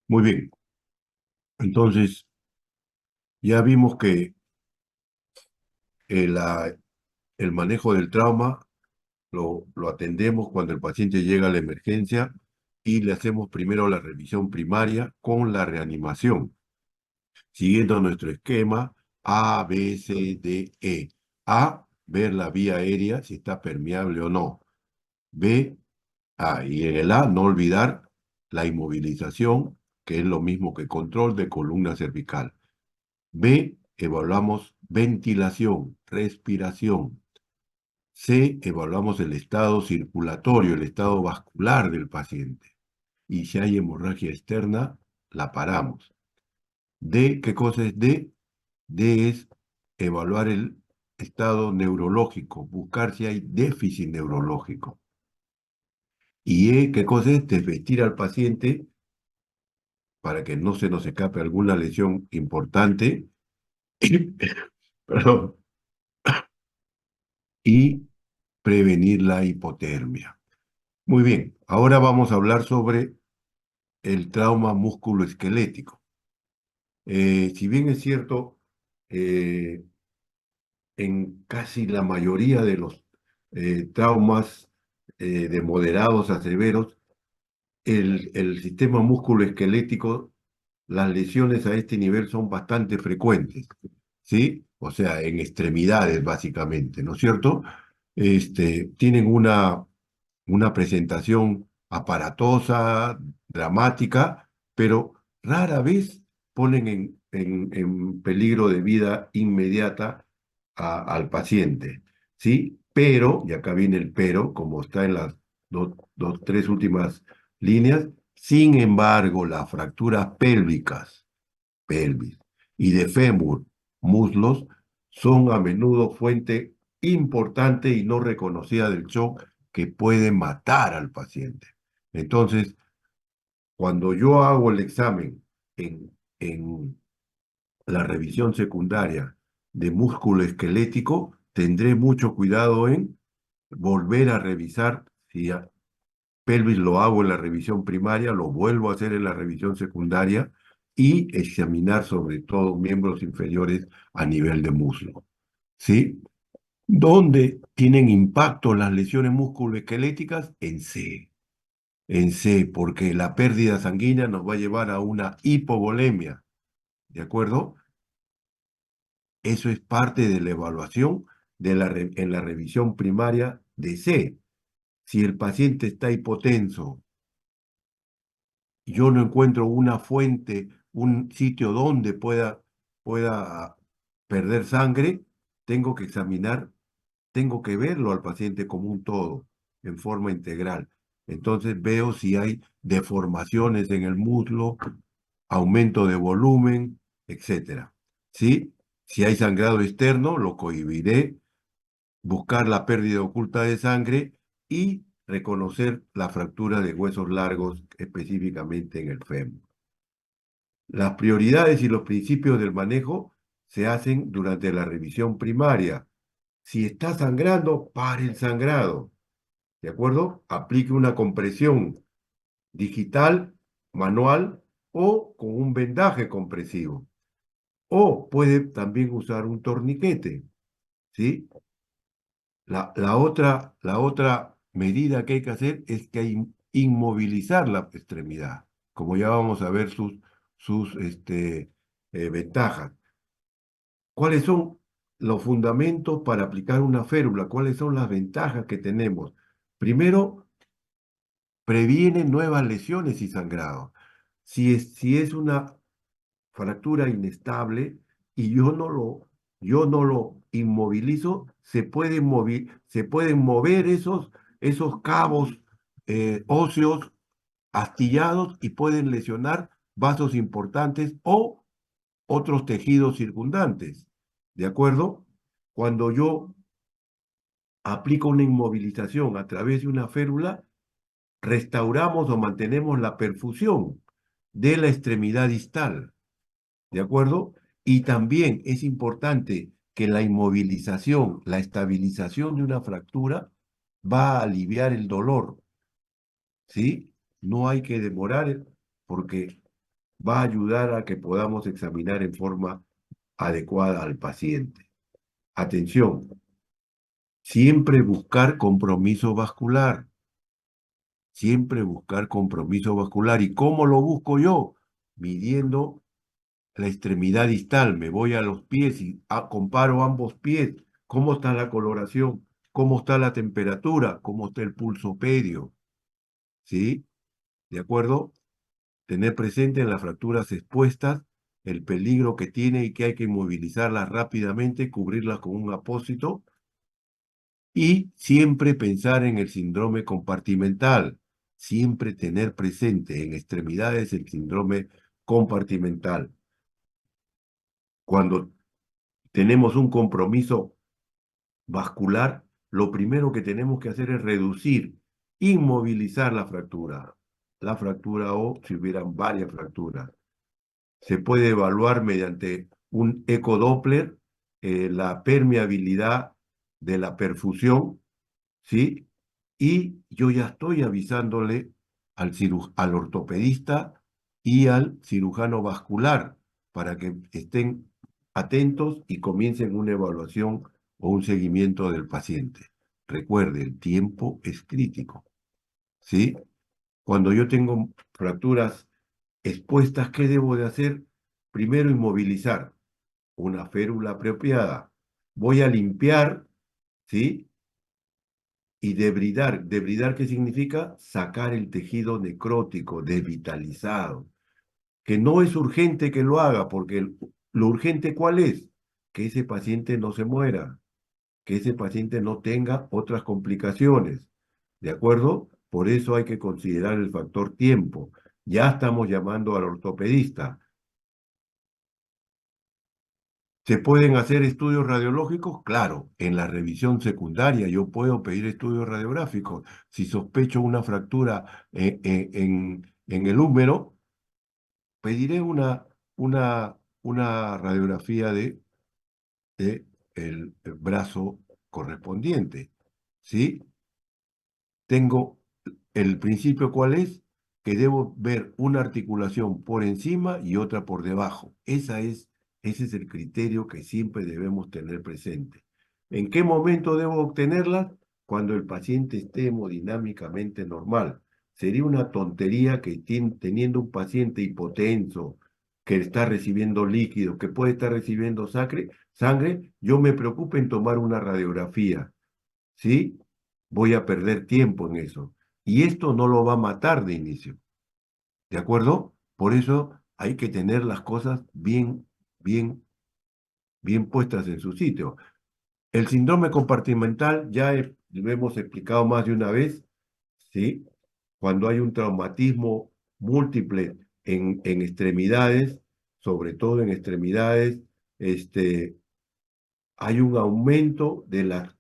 Muy bien. Entonces, ya vimos que eh, la- el manejo del trauma lo atendemos cuando el paciente llega a la emergencia y le hacemos primero la revisión primaria con la reanimación, siguiendo nuestro esquema A, B, C, D, E. A, ver la vía aérea si está permeable o no. B, y en el A, no olvidar la inmovilización, que es lo mismo que control de columna cervical. B, evaluamos ventilación, respiración. C, evaluamos el estado circulatorio, el estado vascular del paciente. Y si hay hemorragia externa, la paramos. D, ¿qué cosa es D? D es evaluar el estado neurológico, buscar si hay déficit neurológico. Y E, ¿qué cosa es? Desvestir al paciente para que no se nos escape alguna lesión importante. Perdón, y prevenir la hipotermia. Muy bien, ahora vamos a hablar sobre el trauma musculoesquelético. Si bien es cierto, eh, en casi la mayoría de los traumas de moderados a severos, el sistema musculoesquelético, las lesiones a este nivel son bastante frecuentes, ¿sí? O sea, en extremidades básicamente, ¿no es cierto? Tienen una presentación aparatosa, dramática, pero rara vez ponen en peligro de vida inmediata al paciente, ¿sí? Pero, y acá viene el pero, como está en las tres últimas líneas, sin embargo, las fracturas pélvicas, pelvis, y de fémur, muslos, son a menudo fuente importante y no reconocida del shock que puede matar al paciente. Entonces, cuando yo hago el examen en la revisión secundaria de músculo esquelético, tendré mucho cuidado en volver a revisar si pelvis lo hago en la revisión primaria, lo vuelvo a hacer en la revisión secundaria y examinar sobre todo miembros inferiores a nivel de muslo. ¿Sí? ¿Dónde tienen impacto las lesiones musculoesqueléticas? En C. En C, porque la pérdida sanguínea nos va a llevar a una hipovolemia. ¿De acuerdo? Eso es parte de la evaluación en la revisión primaria de C. Si el paciente está hipotenso, yo no encuentro una fuente, un sitio donde pueda perder sangre, tengo que examinar, tengo que verlo al paciente como un todo, en forma integral. Entonces veo si hay deformaciones en el muslo, aumento de volumen, etcétera. ¿Sí? Si hay sangrado externo, lo cohibiré, buscar la pérdida oculta de sangre y reconocer la fractura de huesos largos, específicamente en el fémur. Las prioridades y los principios del manejo se hacen durante la revisión primaria. Si está sangrando, pare el sangrado. ¿De acuerdo? Aplique una compresión digital, manual o con un vendaje compresivo. O puede también usar un torniquete, ¿sí? La otra medida que hay que hacer es que hay inmovilizar la extremidad, como ya vamos a ver sus ventajas. ¿Cuáles son los fundamentos para aplicar una férula? ¿Cuáles son las ventajas que tenemos? Primero, previene nuevas lesiones y sangrado. Si es una fractura inestable y yo no lo inmovilizo, se pueden mover esos cabos óseos astillados y pueden lesionar vasos importantes o otros tejidos circundantes. ¿De acuerdo? Cuando yo aplico una inmovilización a través de una férula, restauramos o mantenemos la perfusión de la extremidad distal. ¿De acuerdo? Y también es importante que la inmovilización, la estabilización de una fractura va a aliviar el dolor, ¿sí? No hay que demorar porque va a ayudar a que podamos examinar en forma adecuada al paciente. Atención, siempre buscar compromiso vascular, siempre buscar compromiso vascular. ¿Y cómo lo busco yo? Midiendo la extremidad distal, me voy a los pies y comparo ambos pies, cómo está la coloración, cómo está la temperatura, cómo está el pulso pedio, ¿sí? ¿De acuerdo? Tener presente en las fracturas expuestas el peligro que tiene y que hay que inmovilizarlas rápidamente, cubrirlas con un apósito y siempre pensar en el síndrome compartimental, siempre tener presente en extremidades el síndrome compartimental. Cuando tenemos un compromiso vascular, lo primero que tenemos que hacer es reducir, inmovilizar la fractura o si hubieran varias fracturas. Se puede evaluar mediante un ecodoppler la permeabilidad de la perfusión, ¿sí? Y yo ya estoy avisándole al ortopedista y al cirujano vascular para que estén atentos y comiencen una evaluación o un seguimiento del paciente. Recuerde, el tiempo es crítico, ¿sí? Cuando yo tengo fracturas expuestas, ¿qué debo de hacer? Primero, inmovilizar una férula apropiada. Voy a limpiar, ¿sí? Y debridar. ¿Debridar qué significa? Sacar el tejido necrótico, desvitalizado. Que no es urgente que lo haga, porque lo urgente ¿cuál es? Que ese paciente no se muera, que ese paciente no tenga otras complicaciones. ¿De acuerdo? Por eso hay que considerar el factor tiempo. Ya estamos llamando al ortopedista. ¿Se pueden hacer estudios radiológicos? Claro, en la revisión secundaria yo puedo pedir estudios radiográficos. Si sospecho una fractura en el húmero, pediré una radiografía de el brazo correspondiente. ¿Sí? Tengo el principio, ¿cuál es? Que debo ver una articulación por encima y otra por debajo. Ese es el criterio que siempre debemos tener presente. ¿En qué momento debo obtenerlas? Cuando el paciente esté hemodinámicamente normal. Sería una tontería que teniendo un paciente hipotenso, que está recibiendo líquido, que puede estar recibiendo sangre, yo me preocupe en tomar una radiografía. ¿Sí? Voy a perder tiempo en eso. Y esto no lo va a matar de inicio, ¿de acuerdo? Por eso hay que tener las cosas bien, bien puestas en su sitio. El síndrome compartimental lo hemos explicado más de una vez, ¿sí? Cuando hay un traumatismo múltiple en extremidades, sobre todo en extremidades, hay un aumento de las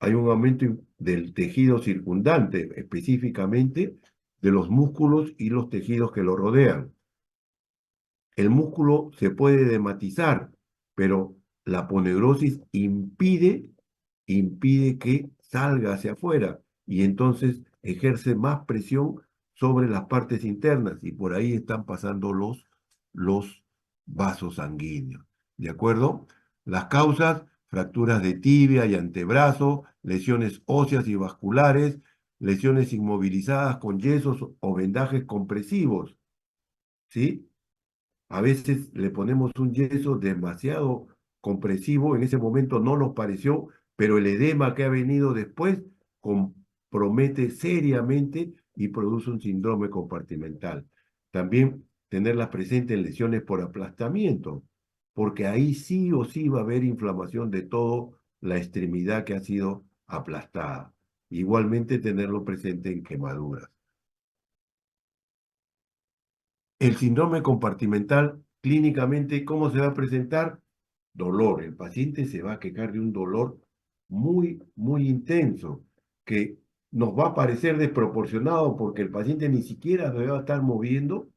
hay un aumento del tejido circundante, específicamente de los músculos y los tejidos que lo rodean. El músculo se puede dematizar, pero la aponeuritis impide que salga hacia afuera y entonces ejerce más presión sobre las partes internas y por ahí están pasando los vasos sanguíneos. ¿De acuerdo? Las causas, fracturas de tibia y antebrazo, lesiones óseas y vasculares, lesiones inmovilizadas con yesos o vendajes compresivos, ¿sí? A veces le ponemos un yeso demasiado compresivo, en ese momento no nos pareció, pero el edema que ha venido después compromete seriamente y produce un síndrome compartimental. También tenerlas presentes en lesiones por aplastamiento, porque ahí sí o sí va a haber inflamación de toda la extremidad que ha sido aplastada. Igualmente tenerlo presente en quemaduras. El síndrome compartimental, clínicamente, ¿cómo se va a presentar? Dolor. El paciente se va a quejar de un dolor muy intenso, que nos va a parecer desproporcionado porque el paciente ni siquiera se va a estar moviendo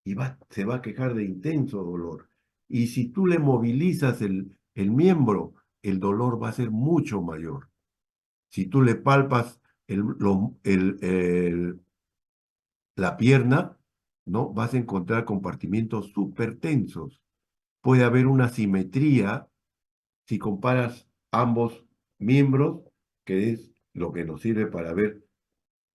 y se va a quejar de intenso dolor. Y si tú le movilizas el miembro, el dolor va a ser mucho mayor. Si tú le palpas el, la pierna, ¿no? Vas a encontrar compartimientos súper tensos. Puede haber una simetría si comparas ambos miembros, que es lo que nos sirve para ver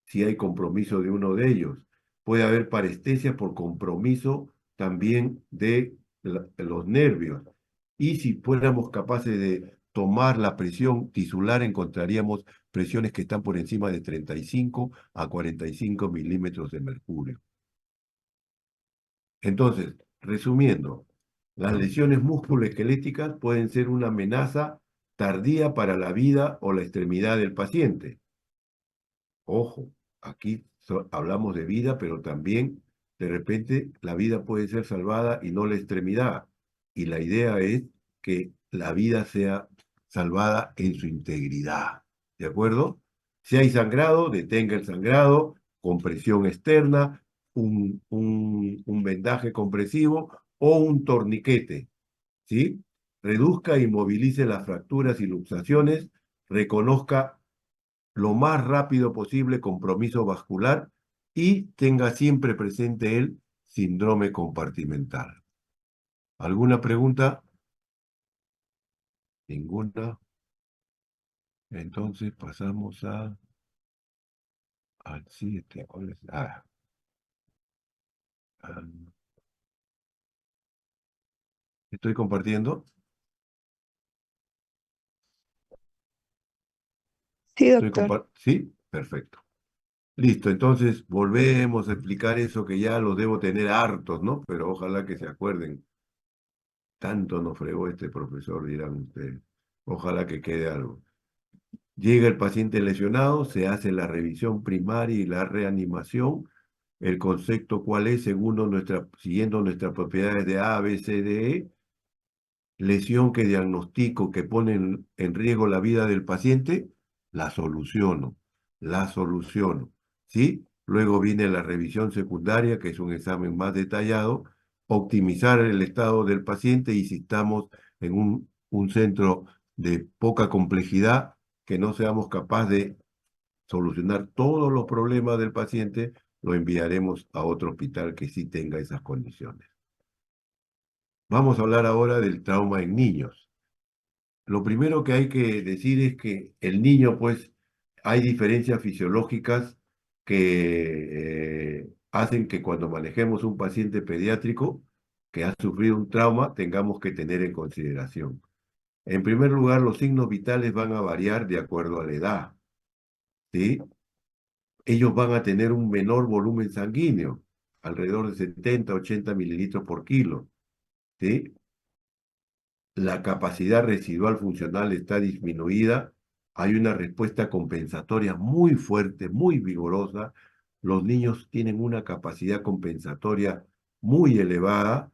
si hay compromiso de uno de ellos. Puede haber parestesia por compromiso también de los nervios. Y si fuéramos capaces de tomar la presión tisular, encontraríamos presiones que están por encima de 35 a 45 milímetros de mercurio. Entonces, resumiendo, las lesiones musculoesqueléticas pueden ser una amenaza tardía para la vida o la extremidad del paciente. Ojo, aquí hablamos de vida, pero también de repente la vida puede ser salvada y no la extremidad. Y la idea es que la vida sea salvada en su integridad. ¿De acuerdo? Si hay sangrado, detenga el sangrado, compresión externa, un vendaje compresivo o un torniquete. ¿Sí? Reduzca y movilice las fracturas y luxaciones, reconozca lo más rápido posible compromiso vascular y tenga siempre presente el síndrome compartimental. ¿Alguna pregunta? Ninguna. Entonces pasamos al 7. ¿Cuál es? Ah, ¿estoy compartiendo? Sí, doctor. ¿Sí? Perfecto. Listo, entonces volvemos a explicar eso que ya los debo tener hartos, ¿no? Pero ojalá que se acuerden. Tanto nos fregó este profesor, dirán ustedes. Ojalá que quede algo. Llega el paciente lesionado, se hace la revisión primaria y la reanimación. El concepto cuál es, siguiendo nuestras propiedades de A, B, C, D, E, lesión que diagnostico que pone en riesgo la vida del paciente, la soluciono, la soluciono, ¿sí? Luego viene la revisión secundaria, que es un examen más detallado, optimizar el estado del paciente y si estamos en un centro de poca complejidad, que no seamos capaces de solucionar todos los problemas del paciente, lo enviaremos a otro hospital que sí tenga esas condiciones. Vamos a hablar ahora del trauma en niños. Lo primero que hay que decir es que el niño, pues, hay diferencias fisiológicas que hacen que cuando manejemos un paciente pediátrico que ha sufrido un trauma, tengamos que tener en consideración. En primer lugar, los signos vitales van a variar de acuerdo a la edad, ¿sí? Ellos van a tener un menor volumen sanguíneo, alrededor de 70, 80 mililitros por kilo, ¿sí? La capacidad residual funcional está disminuida, hay una respuesta compensatoria muy fuerte, muy vigorosa. Los niños tienen una capacidad compensatoria muy elevada,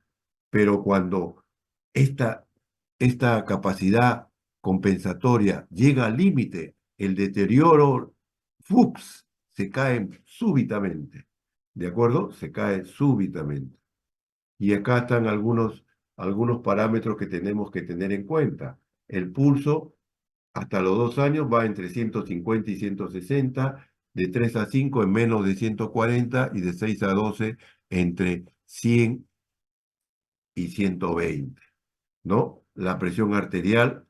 pero cuando esta, esta capacidad compensatoria llega al límite, el deterioro, ¡fups!, se cae súbitamente. ¿De acuerdo? Se cae súbitamente. Y acá están algunos parámetros que tenemos que tener en cuenta. El pulso hasta los 2 años va entre 150 y 160, de 3 a 5 en menos de 140 y de 6 a 12 entre 100 y 120, ¿no? La presión arterial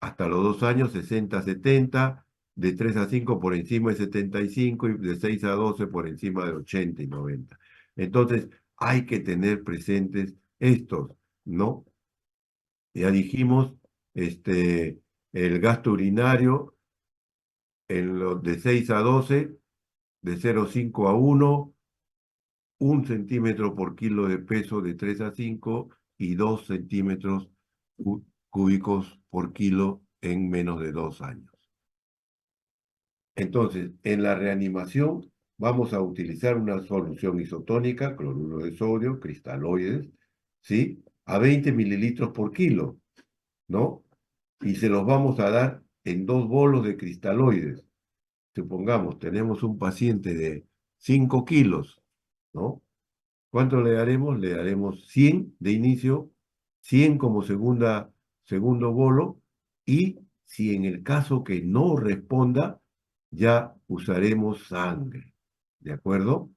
hasta los 2 años 60 a 70, de 3 a 5 por encima de 75 y de 6 a 12 por encima de 80 y 90. Entonces, hay que tener presentes estos, ¿no? Ya dijimos, el gasto urinario en los de 6 a 12, de 0,5 a 1, 1 centímetro por kilo de peso de 3 a 5 y 2 centímetros cúbicos por kilo en menos de 2 años. Entonces, en la reanimación vamos a utilizar una solución isotónica, cloruro de sodio, cristaloides, ¿sí? A 20 mililitros por kilo, ¿no? Y se los vamos a dar en 2 bolos de cristaloides. Supongamos, tenemos un paciente de 5 kilos, ¿no? ¿Cuánto le daremos? Le daremos 100 de inicio, 100 como segundo bolo, y si en el caso que no responda, ya usaremos sangre. ¿de acuerdo?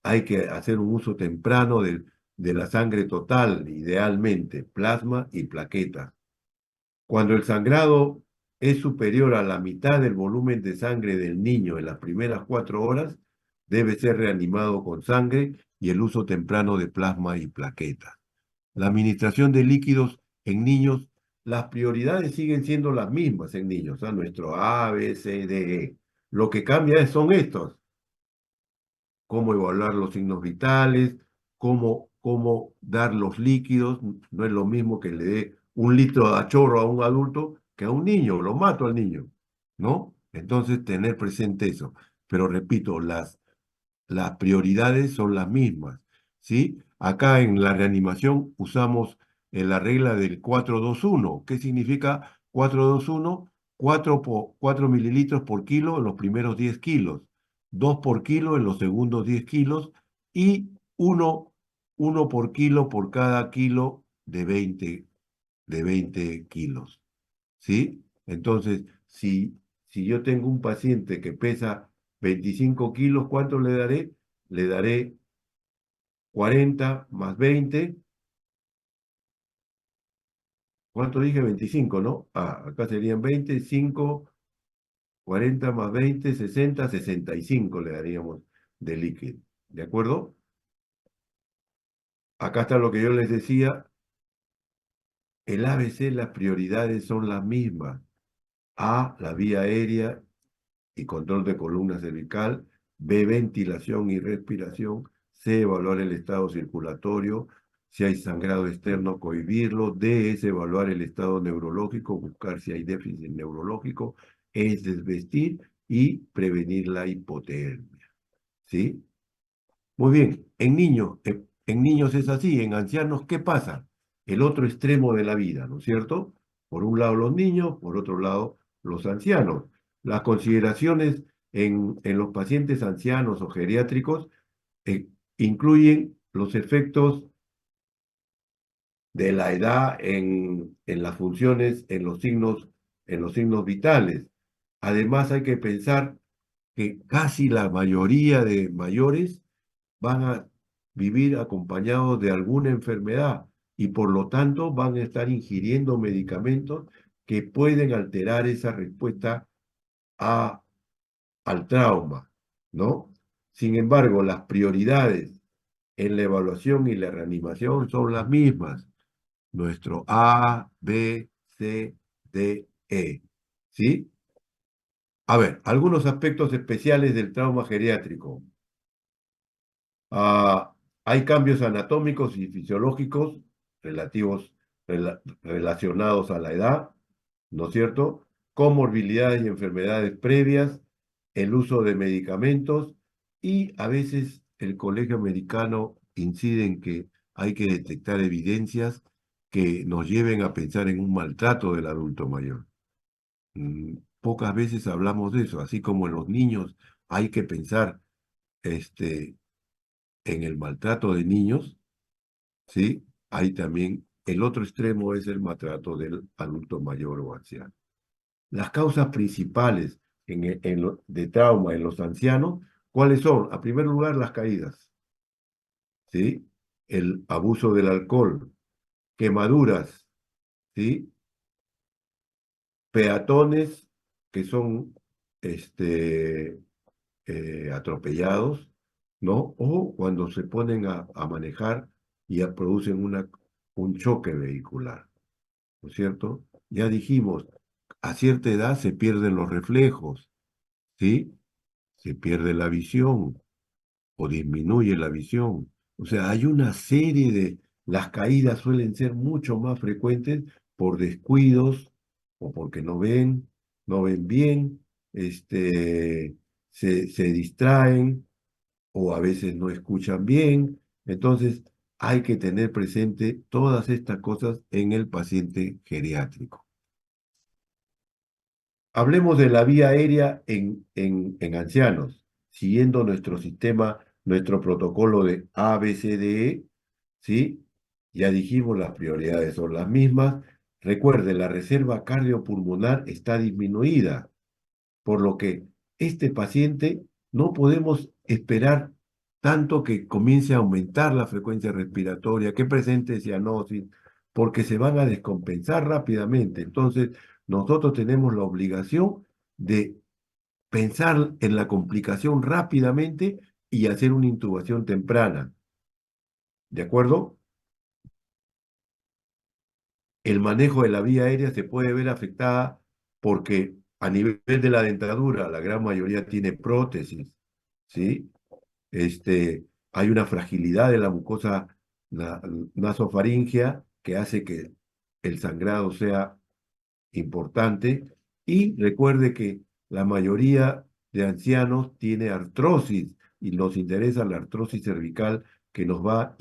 Hay que hacer un uso temprano de la sangre total, idealmente, plasma y plaquetas. Cuando el sangrado es superior a la mitad del volumen de sangre del niño en las primeras 4 horas, debe ser reanimado con sangre y el uso temprano de plasma y plaquetas. La administración de líquidos en niños, las prioridades siguen siendo las mismas en niños, ¿ah? Nuestro A, B, C, D, E. Lo que cambia son estos: cómo evaluar los signos vitales, cómo dar los líquidos. No es lo mismo que le dé un litro a chorro a un adulto que a un niño, lo mato al niño, ¿no? Entonces, tener presente eso. Pero repito, las prioridades son las mismas, ¿sí? Acá en la reanimación usamos la regla del 4-2-1. ¿Qué significa 4-2-1? 4 mililitros por kilo en los primeros 10 kilos, 2 por kilo en los segundos 10 kilos y 1 por kilo por cada kilo de 20 kilos, ¿sí? Entonces, si yo tengo un paciente que pesa 25 kilos, ¿cuánto le daré? Le daré 40 más 20. ¿Cuánto dije? 25, ¿no? Ah, acá serían 25, 40 más 20, 60, 65 le daríamos de líquido. ¿De acuerdo? Acá está lo que yo les decía. El ABC, las prioridades son las mismas. A, la vía aérea y control de columna cervical; B, ventilación y respiración; C, evaluar el estado circulatorio; si hay sangrado externo, cohibirlo; D, es evaluar el estado neurológico, buscar si hay déficit neurológico; E, es desvestir y prevenir la hipotermia, ¿sí? Muy bien, en niños es así. En ancianos, ¿qué pasa? El otro extremo de la vida, ¿no es cierto? Por un lado los niños, por otro lado los ancianos. Las consideraciones en los pacientes ancianos o geriátricos eh, incluyen los efectos de la edad en las funciones, en los signos vitales. Además, hay que pensar que casi la mayoría de mayores van a vivir acompañados de alguna enfermedad y por lo tanto van a estar ingiriendo medicamentos que pueden alterar esa respuesta a, al trauma, ¿no? Sin embargo, las prioridades en la evaluación y la reanimación son las mismas. Nuestro A, B, C, D, E. ¿Sí? A ver, algunos aspectos especiales del trauma geriátrico. Ah, hay cambios anatómicos y fisiológicos relacionados a la edad, ¿no es cierto? Comorbilidades y enfermedades previas, el uso de medicamentos y a veces el colegio americano incide en que hay que detectar evidencias que nos lleven a pensar en un maltrato del adulto mayor. Pocas veces hablamos de eso, así como en los niños hay que pensar este, en el maltrato de niños, ¿sí? Hay también, el otro extremo es el maltrato del adulto mayor o anciano. Las causas principales de trauma en los ancianos, ¿cuáles son? A primer lugar, las caídas, ¿sí? El abuso del alcohol, quemaduras, ¿sí? Peatones que son este, atropellados, ¿no? O cuando se ponen a manejar y producen un choque vehicular, ¿no es cierto? Ya dijimos, a cierta edad se pierden los reflejos, ¿sí? Se pierde la visión o disminuye la visión. O sea, hay una serie las caídas suelen ser mucho más frecuentes por descuidos o porque no ven bien, se distraen o a veces no escuchan bien. Entonces, hay que tener presente todas estas cosas en el paciente geriátrico. Hablemos de la vía aérea en ancianos, siguiendo nuestro sistema, nuestro protocolo de ABCDE, ¿sí? Ya dijimos, las prioridades son las mismas. Recuerde, la reserva cardiopulmonar está disminuida, por lo que este paciente no podemos esperar tanto que comience a aumentar la frecuencia respiratoria, que presente cianosis, porque se van a descompensar rápidamente. Entonces, nosotros tenemos la obligación de pensar en la complicación rápidamente y hacer una intubación temprana. ¿De acuerdo? El manejo de la vía aérea se puede ver afectada porque a nivel de la dentadura, la gran mayoría tiene prótesis, ¿sí? Hay una fragilidad de la mucosa nasofaringea que hace que el sangrado sea importante. Y recuerde que la mayoría de ancianos tiene artrosis y nos interesa la artrosis cervical que nos va a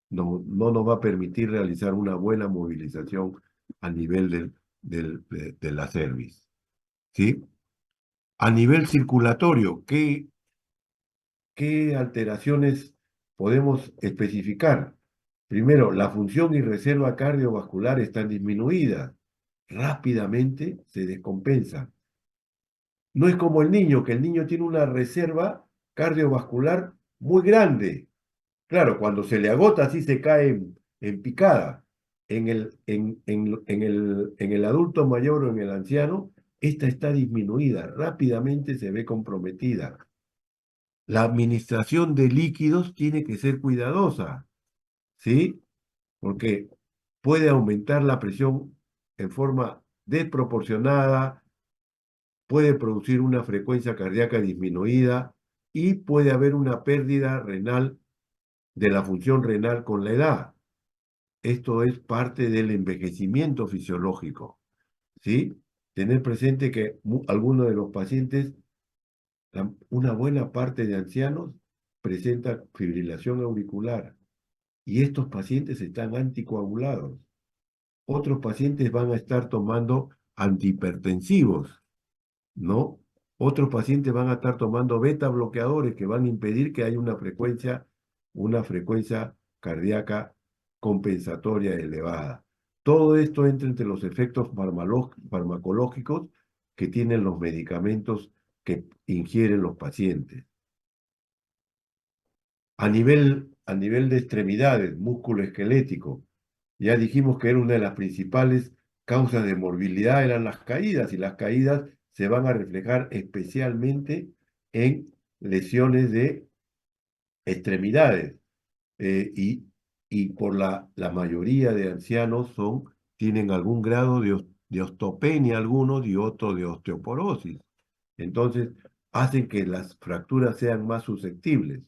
no nos va a permitir realizar una buena movilización a nivel de la cerviz. ¿Sí? A nivel circulatorio, ¿qué alteraciones podemos especificar? Primero, la función y reserva cardiovascular están disminuidas. Rápidamente se descompensa. No es como el niño, que el niño tiene una reserva cardiovascular muy grande. Claro, cuando se le agota, sí se cae en picada. En el adulto mayor o en el anciano, esta está disminuida, rápidamente se ve comprometida. La administración de líquidos tiene que ser cuidadosa, ¿sí? Porque puede aumentar la presión en forma desproporcionada, puede producir una frecuencia cardíaca disminuida y puede haber una pérdida renal de la función renal con la edad. Esto es parte del envejecimiento fisiológico, ¿sí? Tener presente que algunos de los pacientes, una buena parte de ancianos, presenta fibrilación auricular y estos pacientes están anticoagulados. Otros pacientes van a estar tomando antihipertensivos, ¿no? Otros pacientes van a estar tomando beta bloqueadores que van a impedir que haya una frecuencia cardíaca compensatoria elevada. Todo esto entra entre los efectos farmacológicos que tienen los medicamentos que ingieren los pacientes. A nivel de extremidades, músculo esquelético, ya dijimos que era una de las principales causas de morbilidad eran las caídas, y las caídas se van a reflejar especialmente en lesiones de extremidades. Y por la mayoría de ancianos tienen algún grado de osteopenia, algunos, y otro de osteoporosis. Entonces, hacen que las fracturas sean más susceptibles,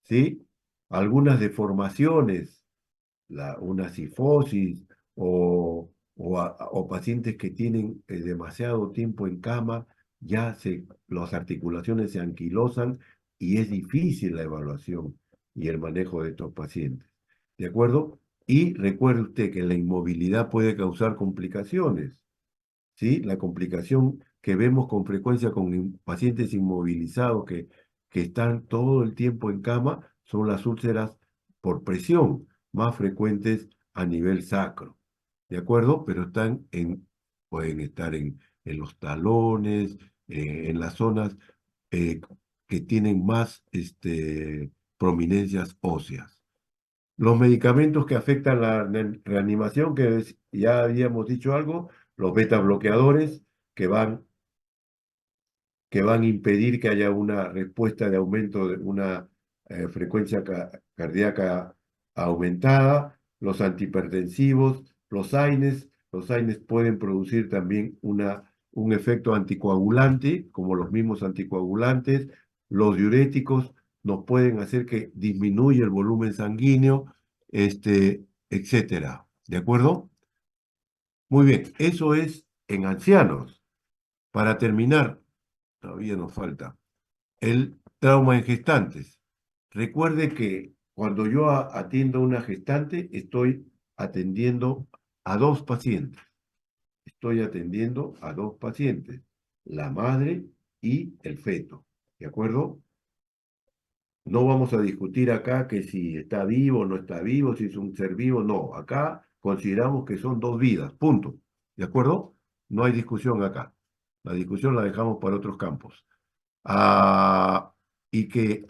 ¿sí? Algunas deformaciones, una cifosis o pacientes que tienen demasiado tiempo en cama, las articulaciones se anquilosan y es difícil la evaluación y el manejo de estos pacientes. ¿De acuerdo? Y recuerde usted que la inmovilidad puede causar complicaciones. ¿Sí? La complicación que vemos con frecuencia con pacientes inmovilizados que están todo el tiempo en cama son las úlceras por presión, más frecuentes a nivel sacro, ¿de acuerdo? Pero pueden estar en los talones, en las zonas eh, que tienen más prominencias óseas. Los medicamentos que afectan la reanimación, ya habíamos dicho algo, los beta bloqueadores que van, que van a impedir que haya una respuesta de aumento de una frecuencia cardíaca aumentada, los antihipertensivos, los AINES pueden producir también un efecto anticoagulante, como los mismos anticoagulantes, los diuréticos nos pueden hacer que disminuya el volumen sanguíneo, etcétera. ¿De acuerdo? Muy bien, eso es en ancianos. Para terminar, todavía nos falta el trauma en gestantes. Recuerde que cuando yo atiendo a una gestante, estoy atendiendo a dos pacientes. Estoy atendiendo a dos pacientes, la madre y el feto. ¿De acuerdo? No vamos a discutir acá que si está vivo o no está vivo, si es un ser vivo, no. Acá consideramos que son dos vidas, punto. ¿De acuerdo? No hay discusión acá. La discusión la dejamos para otros campos. ah, y que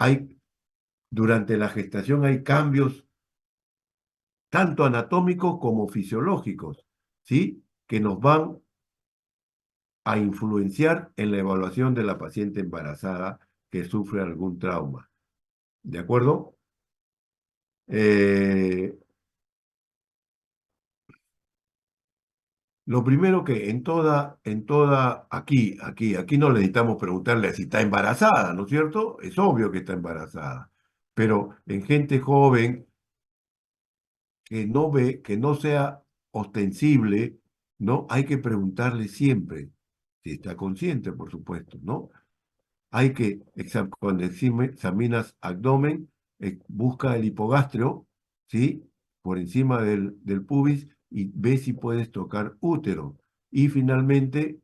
durante la gestación hay cambios tanto anatómicos como fisiológicos, ¿sí? Que nos van a influenciar en la evaluación de la paciente embarazada que sufre algún trauma. ¿De acuerdo? Eh, lo primero que aquí no necesitamos preguntarle si está embarazada, ¿no es cierto? Es obvio que está embarazada. Pero en gente joven que no ve, que no sea ostensible, ¿no? Hay que preguntarle siempre, si está consciente, por supuesto, ¿no? Hay que, cuando examinas abdomen, busca el hipogastrio, ¿sí? Por encima del pubis y ve si puedes tocar útero. Y finalmente,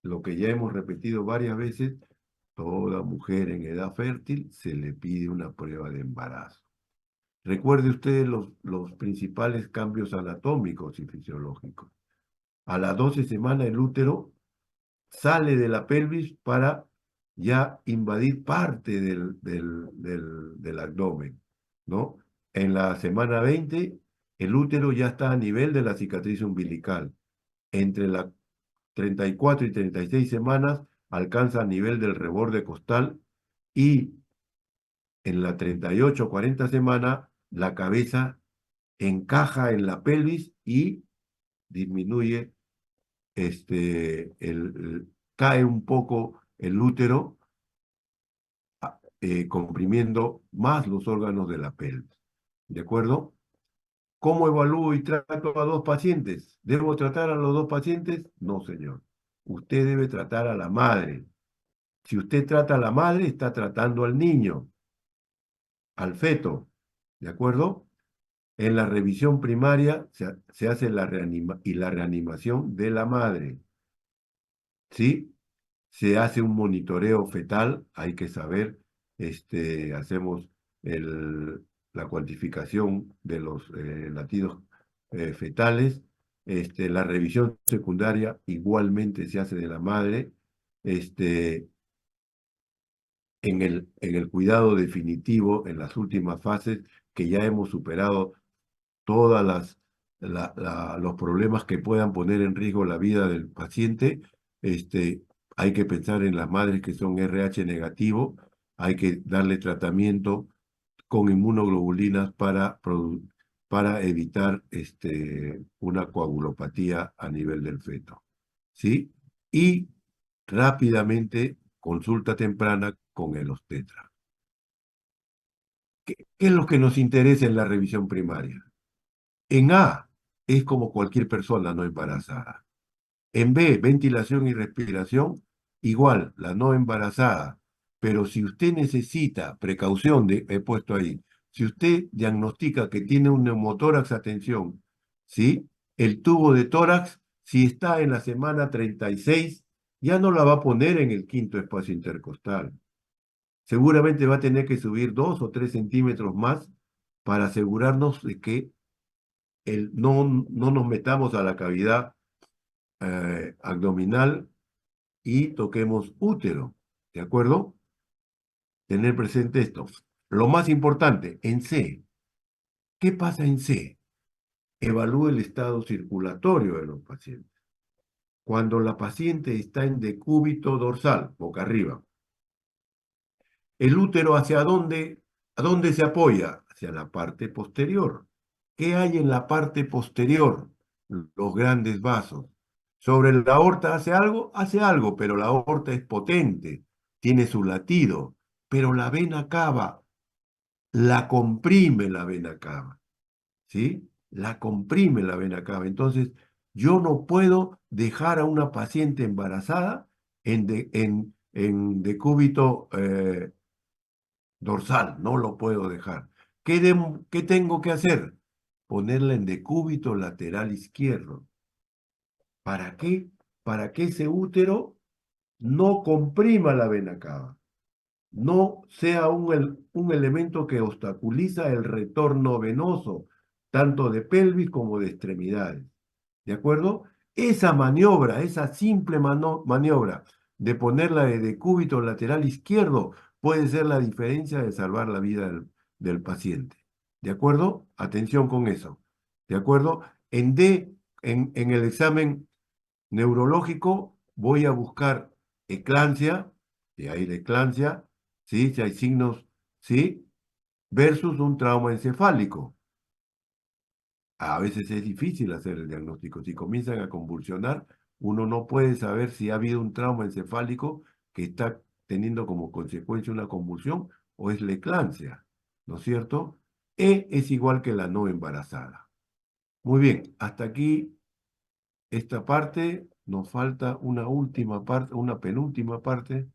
lo que ya hemos repetido varias veces, toda mujer en edad fértil se le pide una prueba de embarazo. Recuerde usted los principales cambios anatómicos y fisiológicos. A las 12 semanas el útero sale de la pelvis para ya invadir parte del abdomen, ¿no? En la semana 20, el útero ya está a nivel de la cicatriz umbilical. Entre las 34 y 36 semanas alcanza a nivel del reborde costal y en la 38 o 40 semana la cabeza encaja en la pelvis y disminuye, cae un poco el útero, comprimiendo más los órganos de la pelvis. ¿De acuerdo? ¿Cómo evalúo y trato a dos pacientes? ¿Debo tratar a los dos pacientes? No, señor. Usted debe tratar a la madre. Si usted trata a la madre, está tratando al niño, al feto. ¿De acuerdo? En la revisión primaria se hace la reanimación de la madre. ¿Sí? Se hace un monitoreo fetal, hay que saber, hacemos la cuantificación de los latidos fetales, la revisión secundaria igualmente se hace de la madre, este, en el cuidado definitivo, en las últimas fases, que ya hemos superado todas los problemas que puedan poner en riesgo la vida del paciente. Este, hay que pensar en las madres que son RH negativo, hay que darle tratamiento con inmunoglobulinas para evitar una coagulopatía a nivel del feto. ¿Sí? Y rápidamente consulta temprana con el obstetra. ¿Qué es lo que nos interesa en la revisión primaria? En A es como cualquier persona no embarazada. En B, ventilación y respiración, igual, la no embarazada. Pero si usted necesita precaución, he puesto ahí, si usted diagnostica que tiene un neumotórax, atención, ¿sí? El tubo de tórax, si está en la semana 36, ya no la va a poner en el quinto espacio intercostal. Seguramente va a tener que subir 2 o 3 centímetros más para asegurarnos de que no nos metamos a la cavidad abdominal y toquemos útero, ¿de acuerdo? Tener presente esto. Lo más importante, en C, ¿qué pasa en C? Evalúe el estado circulatorio de los pacientes. Cuando la paciente está en decúbito dorsal, boca arriba, el útero ¿a dónde se apoya? Hacia la parte posterior. ¿Qué hay en la parte posterior? Los grandes vasos. ¿Sobre la aorta hace algo? Hace algo, pero la aorta es potente, tiene su latido, pero la vena cava la comprime la vena cava, ¿sí? La comprime la vena cava. Entonces, yo no puedo dejar a una paciente embarazada en decúbito dorsal, no lo puedo dejar. ¿Qué tengo que hacer? Ponerla en decúbito lateral izquierdo. ¿Para qué? Para que ese útero no comprima la vena cava, no sea un elemento que obstaculiza el retorno venoso, tanto de pelvis como de extremidades. ¿De acuerdo? Esa maniobra, esa simple maniobra, de ponerla de decúbito lateral izquierdo puede ser la diferencia de salvar la vida del paciente. ¿De acuerdo? Atención con eso. ¿De acuerdo? En D, en el examen neurológico, voy a buscar eclampsia, si hay eclampsia, ¿sí? Si hay signos, ¿sí? Versus un trauma encefálico. A veces es difícil hacer el diagnóstico. Si comienzan a convulsionar, uno no puede saber si ha habido un trauma encefálico que está teniendo como consecuencia una convulsión o es la eclampsia, ¿no es cierto? E es igual que la no embarazada. Muy bien, hasta aquí esta parte. Nos falta una última parte, una penúltima parte.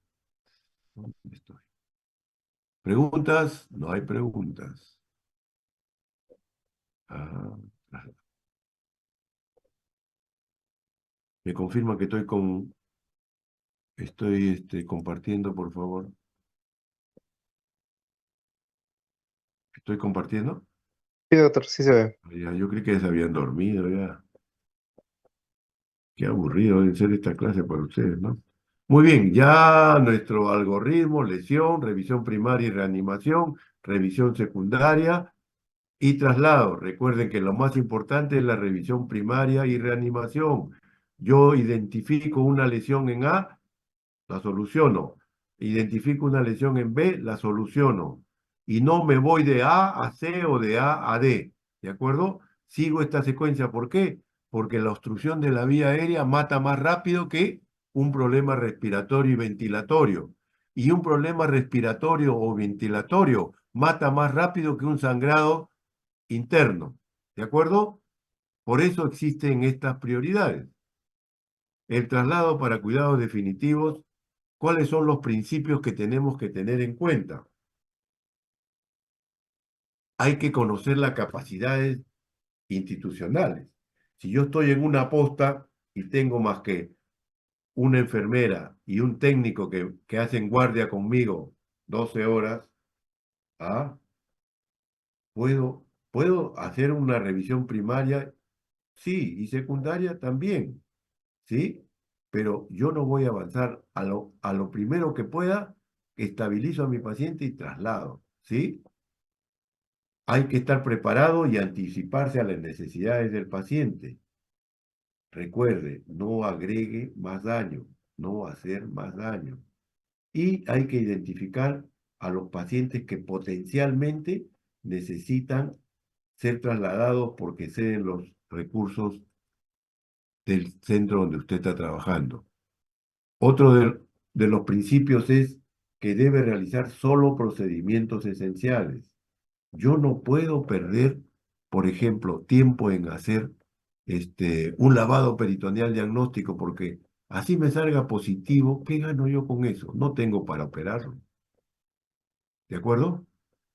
¿Dónde estoy? ¿Preguntas? No hay preguntas. Ah, me confirma que estoy compartiendo, por favor. ¿Estoy compartiendo? Sí, doctor, sí se ve. Ya, yo creí que se habían dormido ya. Qué aburrido debe ser esta clase para ustedes, ¿no? Muy bien, ya nuestro algoritmo, lesión, revisión primaria y reanimación, revisión secundaria y traslado. Recuerden que lo más importante es la revisión primaria y reanimación. Yo identifico una lesión en A, la soluciono. Identifico una lesión en B, la soluciono. Y no me voy de A a C o de A a D. ¿De acuerdo? Sigo esta secuencia. ¿Por qué? Porque la obstrucción de la vía aérea mata más rápido que un problema respiratorio y ventilatorio. Y un problema respiratorio o ventilatorio mata más rápido que un sangrado interno. ¿De acuerdo? Por eso existen estas prioridades. El traslado para cuidados definitivos. ¿Cuáles son los principios que tenemos que tener en cuenta? Hay que conocer las capacidades institucionales. Si yo estoy en una posta y tengo más que una enfermera y un técnico que hacen guardia conmigo 12 horas, ¿ah? ¿Puedo hacer una revisión primaria? Sí, y secundaria también, ¿sí? Pero yo no voy a avanzar a lo primero que pueda, estabilizo a mi paciente y traslado, ¿sí? Hay que estar preparado y anticiparse a las necesidades del paciente. Recuerde, no agregue más daño, no hacer más daño. Y hay que identificar a los pacientes que potencialmente necesitan ser trasladados porque ceden los recursos del centro donde usted está trabajando. Otro de los principios es que debe realizar solo procedimientos esenciales. Yo no puedo perder, por ejemplo, tiempo en hacer un lavado peritoneal diagnóstico porque así me salga positivo, ¿qué gano yo con eso? No tengo para operarlo, ¿de acuerdo?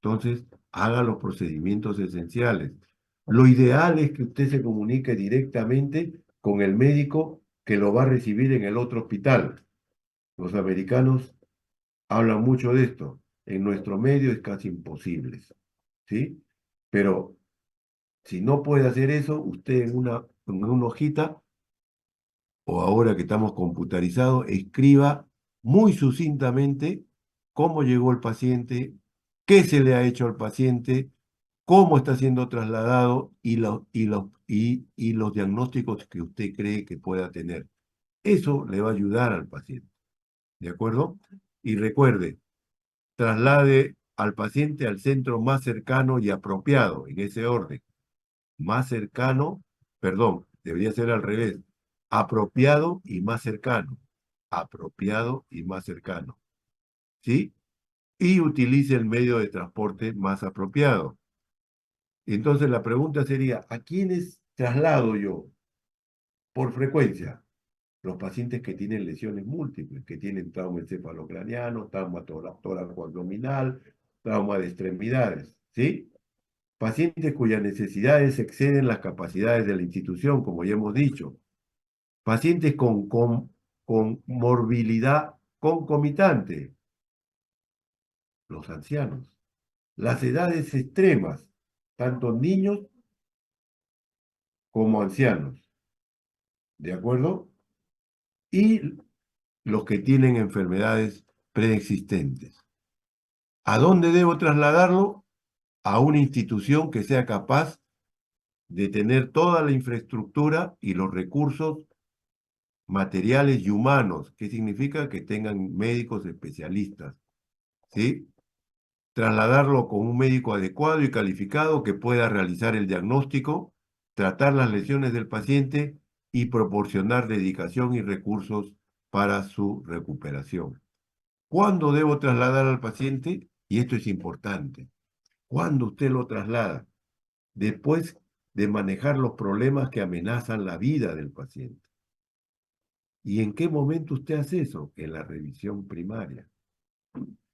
Entonces, haga los procedimientos esenciales. Lo ideal es que usted se comunique directamente con el médico que lo va a recibir en el otro hospital. Los americanos hablan mucho de esto. En nuestro medio es casi imposible, ¿sí? Pero si no puede hacer eso, usted en una hojita o ahora que estamos computarizados, escriba muy sucintamente cómo llegó el paciente, qué se le ha hecho al paciente, cómo está siendo trasladado y los diagnósticos que usted cree que pueda tener. Eso le va a ayudar al paciente, ¿de acuerdo? Y recuerde, traslade al paciente al centro más cercano y apropiado, en ese orden. Más cercano, perdón, debería ser al revés, apropiado y más cercano, apropiado y más cercano, ¿sí? Y utilice el medio de transporte más apropiado. Entonces la pregunta sería, ¿a quiénes traslado yo por frecuencia? Los pacientes que tienen lesiones múltiples, que tienen trauma encefalocraniano, trauma tóraco-abdominal, trauma de extremidades, ¿sí? Pacientes cuyas necesidades exceden las capacidades de la institución, como ya hemos dicho. Pacientes con morbilidad concomitante, los ancianos. Las edades extremas, tanto niños como ancianos. ¿De acuerdo? Y los que tienen enfermedades preexistentes. ¿A dónde debo trasladarlo? A una institución que sea capaz de tener toda la infraestructura y los recursos materiales y humanos. ¿Qué significa? Que tengan médicos especialistas, ¿sí? Trasladarlo con un médico adecuado y calificado que pueda realizar el diagnóstico, tratar las lesiones del paciente y proporcionar dedicación y recursos para su recuperación. ¿Cuándo debo trasladar al paciente? Y esto es importante. ¿Cuándo usted lo traslada? Después de manejar los problemas que amenazan la vida del paciente. ¿Y en qué momento usted hace eso? En la revisión primaria.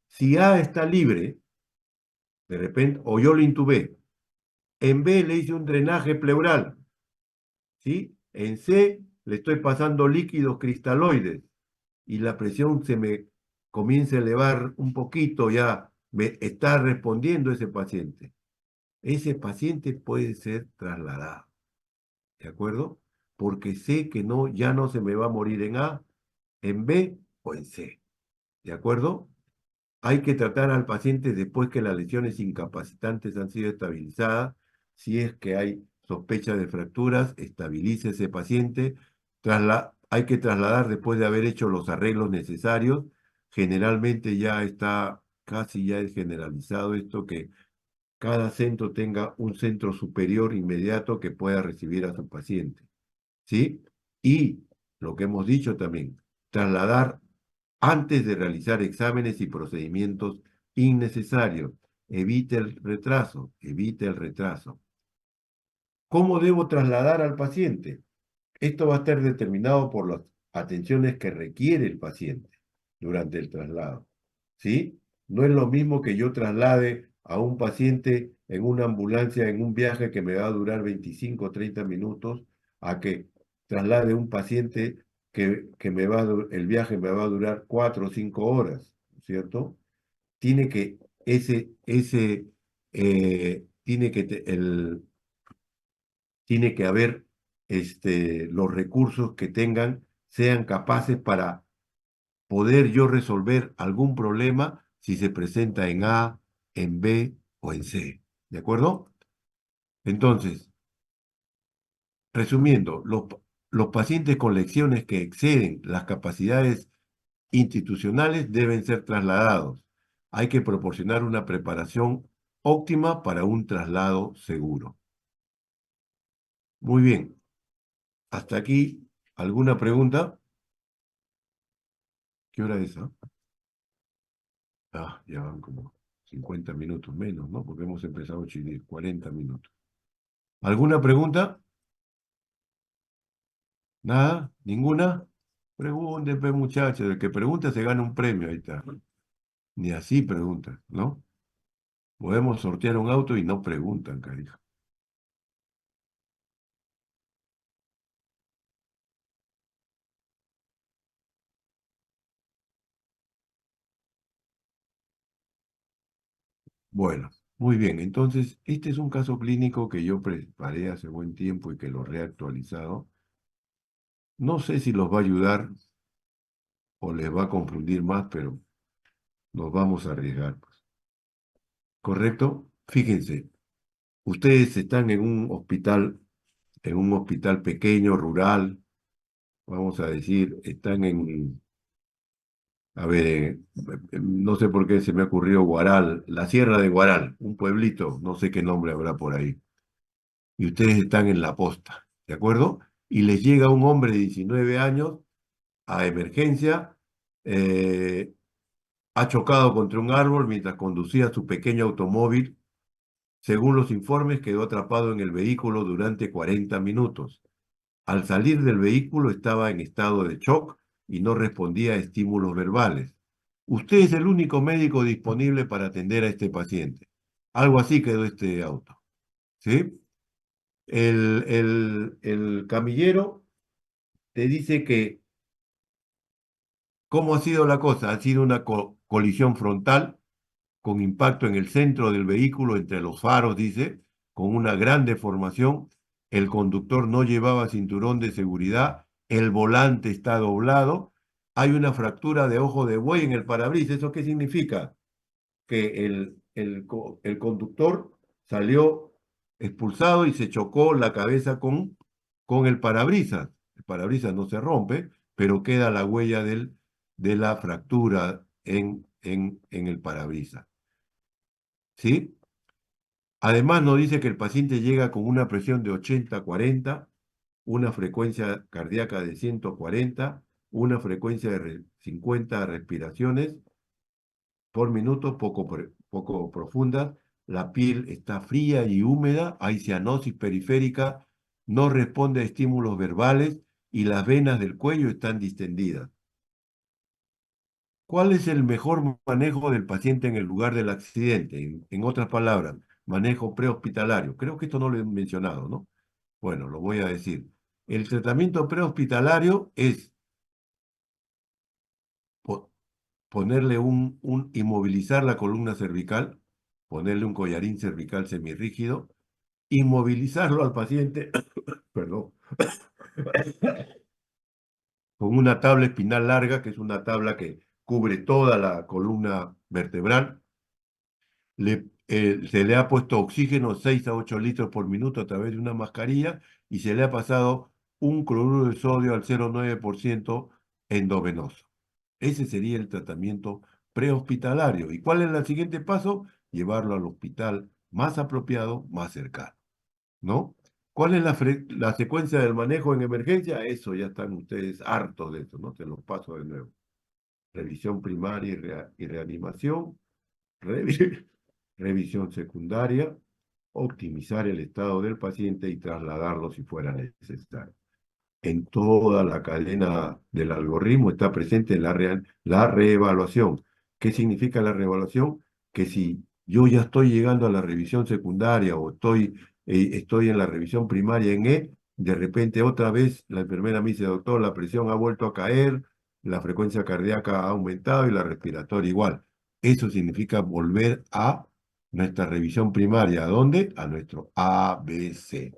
Si A está libre, de repente, o yo lo intubé, en B le hice un drenaje pleural, ¿sí? En C le estoy pasando líquidos cristaloides y la presión se me comienza a elevar un poquito, ya me está respondiendo ese paciente. Ese paciente puede ser trasladado, ¿de acuerdo? Porque sé que no, ya no se me va a morir en A, en B o en C, ¿de acuerdo? Hay que tratar al paciente después que las lesiones incapacitantes han sido estabilizadas. Si es que hay sospecha de fracturas, estabilice ese paciente. Hay que trasladar después de haber hecho los arreglos necesarios. Generalmente ya está, casi ya es generalizado esto, que cada centro tenga un centro superior inmediato que pueda recibir a su paciente. ¿Sí? Y lo que hemos dicho también, trasladar antes de realizar exámenes y procedimientos innecesarios. Evite el retraso, evite el retraso. ¿Cómo debo trasladar al paciente? Esto va a estar determinado por las atenciones que requiere el paciente durante el traslado. ¿Sí? No es lo mismo que yo traslade a un paciente en una ambulancia, en un viaje que me va a durar 25 o 30 minutos, a que traslade un paciente que el viaje me va a durar 4 o 5 horas, ¿cierto? Tiene que, tiene que, tiene que haber los recursos que tengan, sean capaces para poder yo resolver algún problema si se presenta en A, en B o en C. ¿De acuerdo? Entonces, resumiendo, los pacientes con lesiones que exceden las capacidades institucionales deben ser trasladados. Hay que proporcionar una preparación óptima para un traslado seguro. Muy bien. Hasta aquí, ¿alguna pregunta? ¿Qué hora es? Ya van como 50 minutos menos, ¿no? Porque hemos empezado 8 y 10, 40 minutos. ¿Alguna pregunta? ¿Nada? ¿Ninguna? Pregunten, pues, muchachos. El que pregunta se gana un premio, ahí está. Ni así preguntan, ¿no? Podemos sortear un auto y no preguntan, cariño. Bueno, muy bien. Entonces, este es un caso clínico que yo preparé hace buen tiempo y que lo he reactualizado. No sé si los va a ayudar o les va a confundir más, pero nos vamos a arriesgar, pues. ¿Correcto? Fíjense, ustedes están en un hospital pequeño, rural, vamos a decir, están a ver, no sé por qué se me ha ocurrido Guaral, la Sierra de Guaral, un pueblito, no sé qué nombre habrá por ahí, y ustedes están en la posta, ¿de acuerdo? Y les llega un hombre de 19 años a emergencia, eh, ha chocado contra un árbol mientras conducía su pequeño automóvil. Según los informes, quedó atrapado en el vehículo durante 40 minutos. Al salir del vehículo estaba en estado de shock y no respondía a estímulos verbales. Usted es el único médico disponible para atender a este paciente. Algo así quedó este auto. ¿Sí? El camillero te dice que, ¿cómo ha sido la cosa? Ha sido una colisión frontal con impacto en el centro del vehículo entre los faros, dice, con una gran deformación. El conductor no llevaba cinturón de seguridad, el volante está doblado hay una fractura de ojo de buey en el parabrisas. ¿Eso qué significa? Que el conductor salió expulsado y se chocó la cabeza con el parabrisas. El parabrisas no se rompe, pero queda la huella de la fractura en el parabrisas. ¿Sí? Además, nos dice que el paciente llega con una presión de 80-40, una frecuencia cardíaca de 140, una frecuencia de 50 respiraciones por minuto, poco profunda. La piel está fría y húmeda, hay cianosis periférica, no responde a estímulos verbales y las venas del cuello están distendidas. ¿Cuál es el mejor manejo del paciente en el lugar del accidente? En otras palabras, manejo prehospitalario. Creo que esto no lo he mencionado, ¿no? Bueno, lo voy a decir. El tratamiento prehospitalario es po- ponerle inmovilizar la columna cervical, ponerle un collarín cervical semirrígido, inmovilizarlo al paciente, perdón, con una tabla espinal larga, que es una tabla que cubre toda la columna vertebral. Se le ha puesto oxígeno 6 a 8 litros por minuto a través de una mascarilla y se le ha pasado un cloruro de sodio al 0,9% endovenoso. Ese sería el tratamiento prehospitalario. ¿Y cuál es el siguiente paso? Llevarlo al hospital más apropiado, más cercano, ¿no? ¿Cuál es la secuencia del manejo en emergencia? Eso ya están ustedes hartos de eso, ¿no? Se los paso de nuevo. Revisión primaria y reanimación, revi- revisión secundaria, optimizar el estado del paciente y trasladarlo si fuera necesario. En toda la cadena del algoritmo está presente la reevaluación. ¿Qué significa la reevaluación? Que si yo ya estoy llegando a la revisión secundaria o estoy en la revisión primaria en E, de repente otra vez la enfermera me dice, doctor, la presión ha vuelto a caer, la frecuencia cardíaca ha aumentado y la respiratoria igual. Eso significa volver a nuestra revisión primaria. ¿A dónde? A nuestro ABC.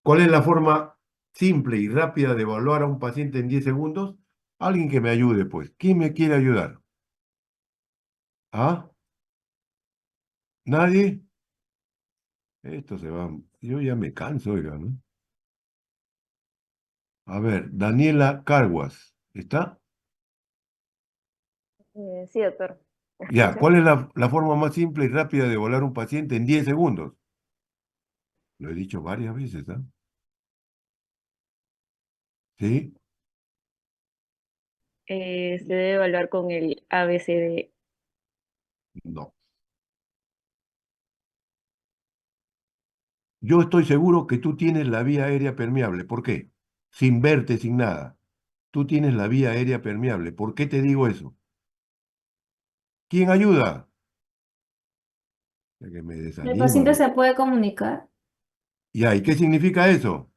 ¿Cuál es la forma simple y rápida de evaluar a un paciente en 10 segundos? Alguien que me ayude, pues. ¿Quién me quiere ayudar? ¿Ah? ¿Nadie? Esto se va. Yo ya me canso, oiga, ¿no? A ver, Daniela Carguas. ¿Está? Sí, doctor. Ya, ¿Escucha? ¿cuál es la forma más simple y rápida de evaluar a un paciente en 10 segundos? Lo he dicho varias veces, ¿ah? ¿Sí? Se debe evaluar con el ABCD. No. Yo estoy seguro que tú tienes la vía aérea permeable. ¿Por qué? Sin verte, sin nada. Tú tienes la vía aérea permeable. ¿Por qué te digo eso? ¿Quién ayuda? Que me El desanima. paciente se puede comunicar Ya, ¿y qué significa eso?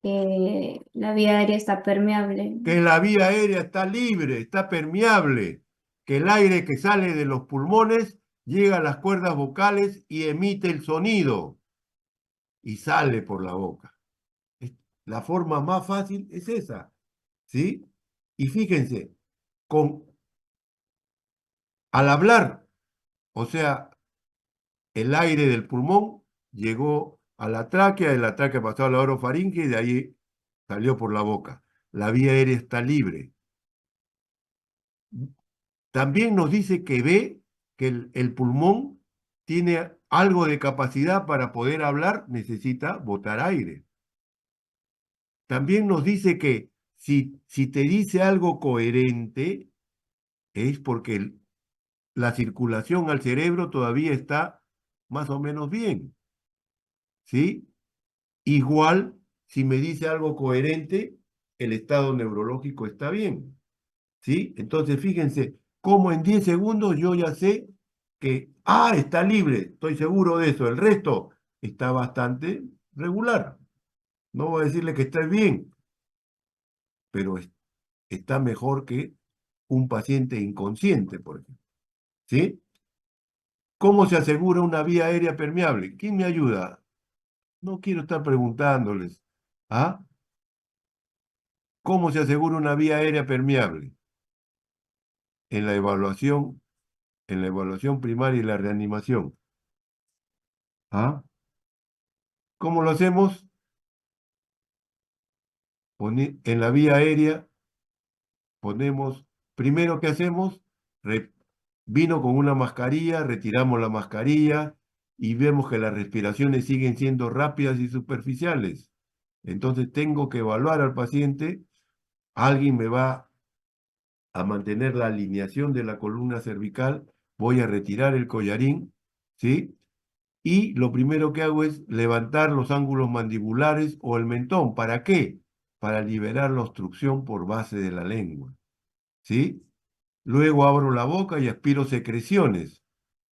que la vía aérea está permeable. Que la vía aérea está libre, está permeable, que el aire que sale de los pulmones llega a las cuerdas vocales y emite el sonido y sale por la boca. Es- La forma más fácil es esa, ¿sí? Y fíjense, con, al hablar, o sea, el aire del pulmón llegó a la tráquea, de la tráquea pasó a la orofaringe y de ahí salió por la boca. La vía aérea está libre. También nos dice que ve que el pulmón tiene algo de capacidad para poder hablar, necesita botar aire. También nos dice que si te dice algo coherente, es porque la circulación al cerebro todavía está más o menos bien, ¿sí? Igual, si me dice algo coherente, el estado neurológico está bien, ¿sí? Entonces, fíjense cómo en 10 segundos yo ya sé que, está libre, estoy seguro de eso. El resto está bastante regular. No voy a decirle que está bien, pero está mejor que un paciente inconsciente, por ejemplo, ¿sí? ¿Cómo se asegura una vía aérea permeable? ¿Quién me ayuda? No quiero estar preguntándoles. ¿Ah? ¿Cómo se asegura una vía aérea permeable? En la evaluación primaria y la reanimación. ¿Ah? ¿Cómo lo hacemos? En la vía aérea ponemos, primero que hacemos, vino con una mascarilla, retiramos la mascarilla y vemos que las respiraciones siguen siendo rápidas y superficiales. Entonces tengo que evaluar al paciente, alguien me va a mantener la alineación de la columna cervical, voy a retirar el collarín, ¿sí? Y lo primero que hago es levantar los ángulos mandibulares o el mentón. ¿Para qué? Para liberar la obstrucción por base de la lengua, ¿sí? Luego abro la boca y aspiro secreciones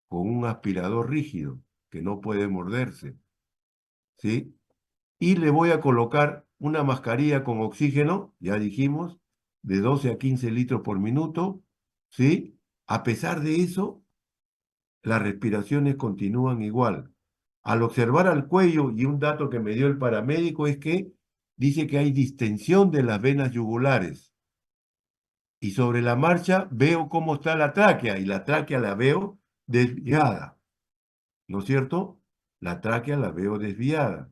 con un aspirador rígido que no puede morderse, ¿sí? Y le voy a colocar una mascarilla con oxígeno, ya dijimos, de 12 a 15 litros por minuto, ¿sí? A pesar de eso, las respiraciones continúan igual. Al observar al cuello, y un dato que me dio el paramédico es que dice que hay distensión de las venas yugulares. Y sobre la marcha veo cómo está la tráquea, y la tráquea la veo desviada, ¿no es cierto? La tráquea la veo desviada.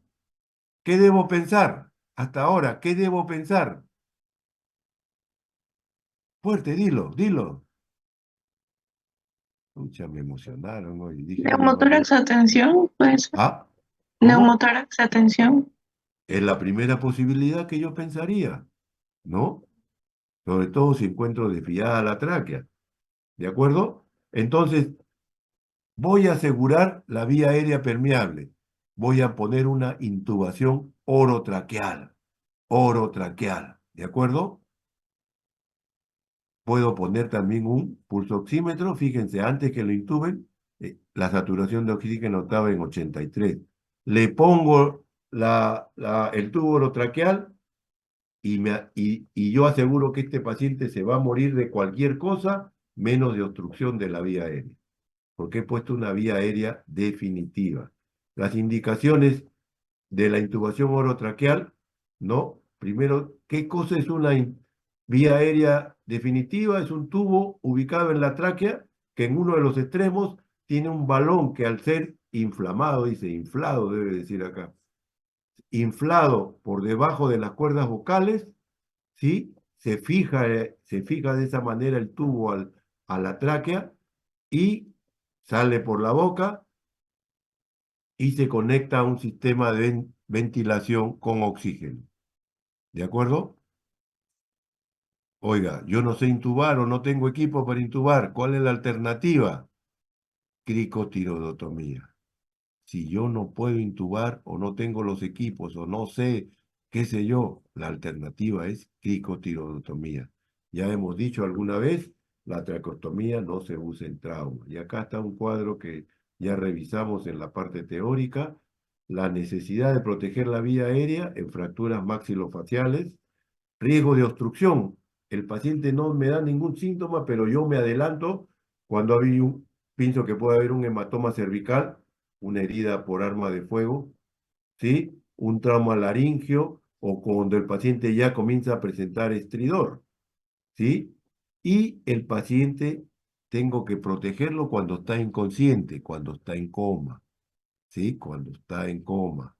¿Qué debo pensar? Hasta ahora, ¿qué debo pensar? Fuerte, dilo, dilo. Pucha, me emocionaron hoy. Dije, hoy va a haber... Neumotórax, atención, pues. Ah, ¿cómo? Neumotórax, atención. Es la primera posibilidad que yo pensaría, ¿no? Sobre todo si encuentro desviada la tráquea, ¿de acuerdo? Entonces, voy a asegurar la vía aérea permeable. Voy a poner una intubación orotraqueal, ¿de acuerdo? Puedo poner también un pulso oxímetro. Fíjense, antes que lo intuben, la saturación de oxígeno estaba en 83. Le pongo el tubo orotraqueal y yo aseguro que este paciente se va a morir de cualquier cosa menos de obstrucción de la vía aérea, porque he puesto una vía aérea definitiva. Las indicaciones de la intubación orotraqueal, ¿no? Primero, ¿qué cosa es una vía aérea definitiva? Es un tubo ubicado en la tráquea que en uno de los extremos tiene un balón que al ser inflamado, dice inflado, debe decir acá, inflado por debajo de las cuerdas vocales, ¿sí? Se fija de esa manera el tubo a la tráquea y sale por la boca y se conecta a un sistema de ventilación con oxígeno. ¿De acuerdo? Oiga, yo no sé intubar o no tengo equipo para intubar. ¿Cuál es la alternativa? Cricotirodotomía. Si yo no puedo intubar o no tengo los equipos o no sé, qué sé yo, la alternativa es cricotirodotomía. Ya hemos dicho alguna vez, la traqueostomía no se usa en trauma. Y acá está un cuadro que ya revisamos en la parte teórica, la necesidad de proteger la vía aérea en fracturas maxilofaciales, riesgo de obstrucción. El paciente no me da ningún síntoma, pero yo me adelanto cuando pienso que puede haber un hematoma cervical, una herida por arma de fuego, ¿sí? Un trauma laringio o cuando el paciente ya comienza a presentar estridor, ¿sí? Y el paciente tengo que protegerlo cuando está inconsciente, cuando está en coma, ¿sí? Cuando está en coma,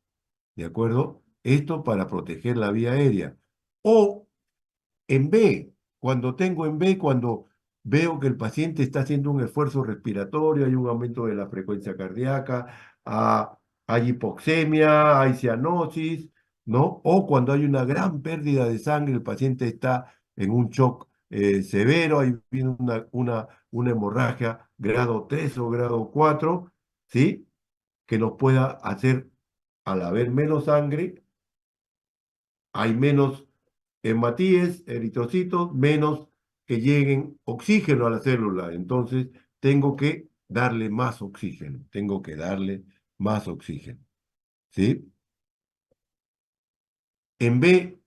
¿de acuerdo? Esto para proteger la vía aérea. O en B, cuando veo que el paciente está haciendo un esfuerzo respiratorio, hay un aumento de la frecuencia cardíaca, hay hipoxemia, hay cianosis, ¿no? O cuando hay una gran pérdida de sangre, el paciente está en un shock severo, hay una hemorragia grado 3 o grado 4, ¿sí? Que nos pueda hacer, al haber menos sangre, hay menos hematíes, eritrocitos, menos que lleguen oxígeno a la célula. Entonces, tengo que darle más oxígeno, tengo que darle más oxígeno, ¿sí? En B,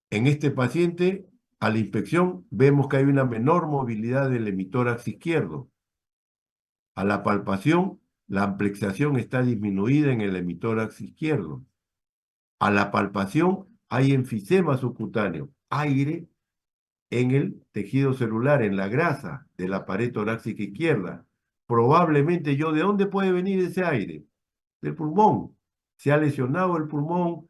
en este paciente, a la inspección, vemos que hay una menor movilidad del hemitórax izquierdo. A la palpación, la amplexación está disminuida en el hemitórax izquierdo. A la palpación hay enfisema subcutáneo. aire en el tejido celular, en la grasa de la pared torácica izquierda. Probablemente ¿de dónde puede venir ese aire? Del pulmón. Se ha lesionado el pulmón,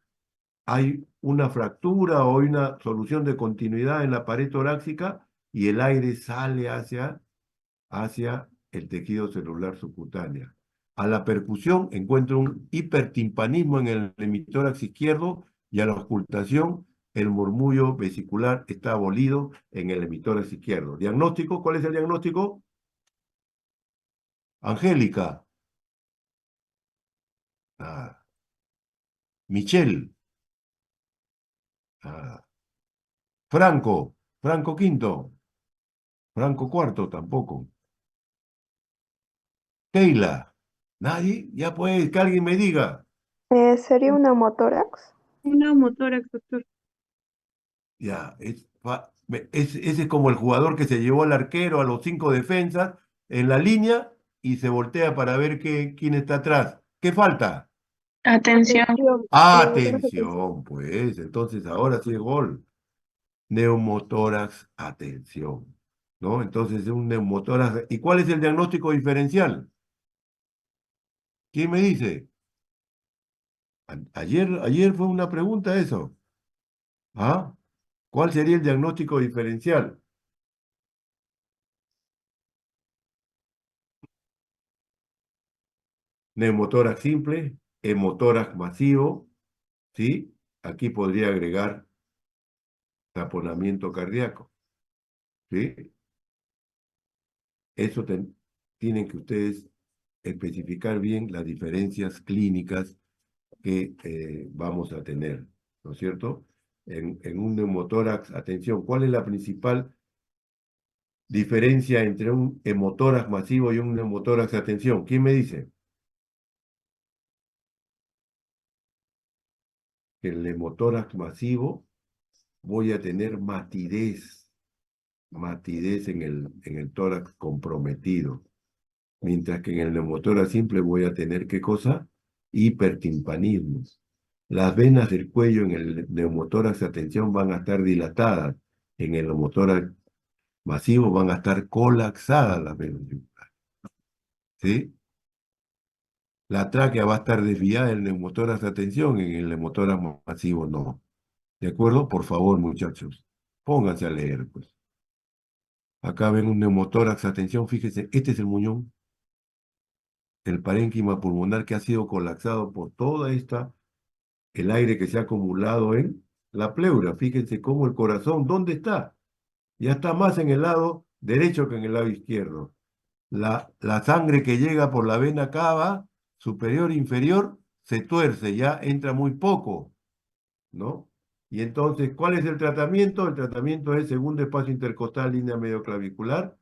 hay una fractura o hay una solución de continuidad en la pared torácica y el aire sale hacia el tejido celular subcutáneo. A la percusión encuentro un hipertimpanismo en el hemitórax izquierdo y a la ocultación el murmullo vesicular está abolido en el hemitórax izquierdo. ¿Diagnóstico? ¿Cuál es el diagnóstico? Angélica. Ah. Michelle. Ah. Franco quinto. Franco cuarto tampoco. Keila. ¿Nadie? Ya pues, que alguien me diga. ¿Sería un neumotórax? Un neumotórax, doctor. Ya, ese es como el jugador que se llevó al arquero a los 5 defensas en la línea y se voltea para ver quién está atrás. ¿Qué falta? Atención. Neumotórax, atención. Atención, pues. Entonces ahora sí es gol. Neumotórax, atención. ¿No? Entonces es un neumotórax. ¿Y cuál es el diagnóstico diferencial? ¿Quién me dice? Ayer fue una pregunta eso. ¿Ah? ¿Cuál sería el diagnóstico diferencial? Neumotórax simple, hemotórax masivo, ¿sí? Aquí podría agregar taponamiento cardíaco, ¿sí? Eso tienen que ustedes especificar bien las diferencias clínicas que vamos a tener, ¿no es cierto? En un neumotórax, atención, ¿cuál es la principal diferencia entre un hemotórax masivo y un neumotórax? Atención, ¿quién me dice? Que el hemotórax masivo voy a tener matidez en el tórax comprometido, mientras que en el neumotórax simple voy a tener, ¿qué cosa? Hipertimpanismo. Las venas del cuello en el neumotórax, atención, van a estar dilatadas, en el neumotórax masivo van a estar colapsadas las venas, ¿sí? La tráquea va a estar desviada del neumotórax, atención, en el neumotórax masivo no. ¿De acuerdo? Por favor, muchachos, pónganse a leer, pues. Acá ven un neumotórax, atención, fíjense, este es el muñón, el parénquima pulmonar que ha sido colapsado por el aire que se ha acumulado en la pleura. Fíjense cómo el corazón, ¿dónde está? Ya está más en el lado derecho que en el lado izquierdo. La sangre que llega por la vena cava, superior e inferior, se tuerce, ya entra muy poco, ¿no? Y entonces, ¿cuál es el tratamiento? El tratamiento es segundo espacio intercostal, línea medioclavicular,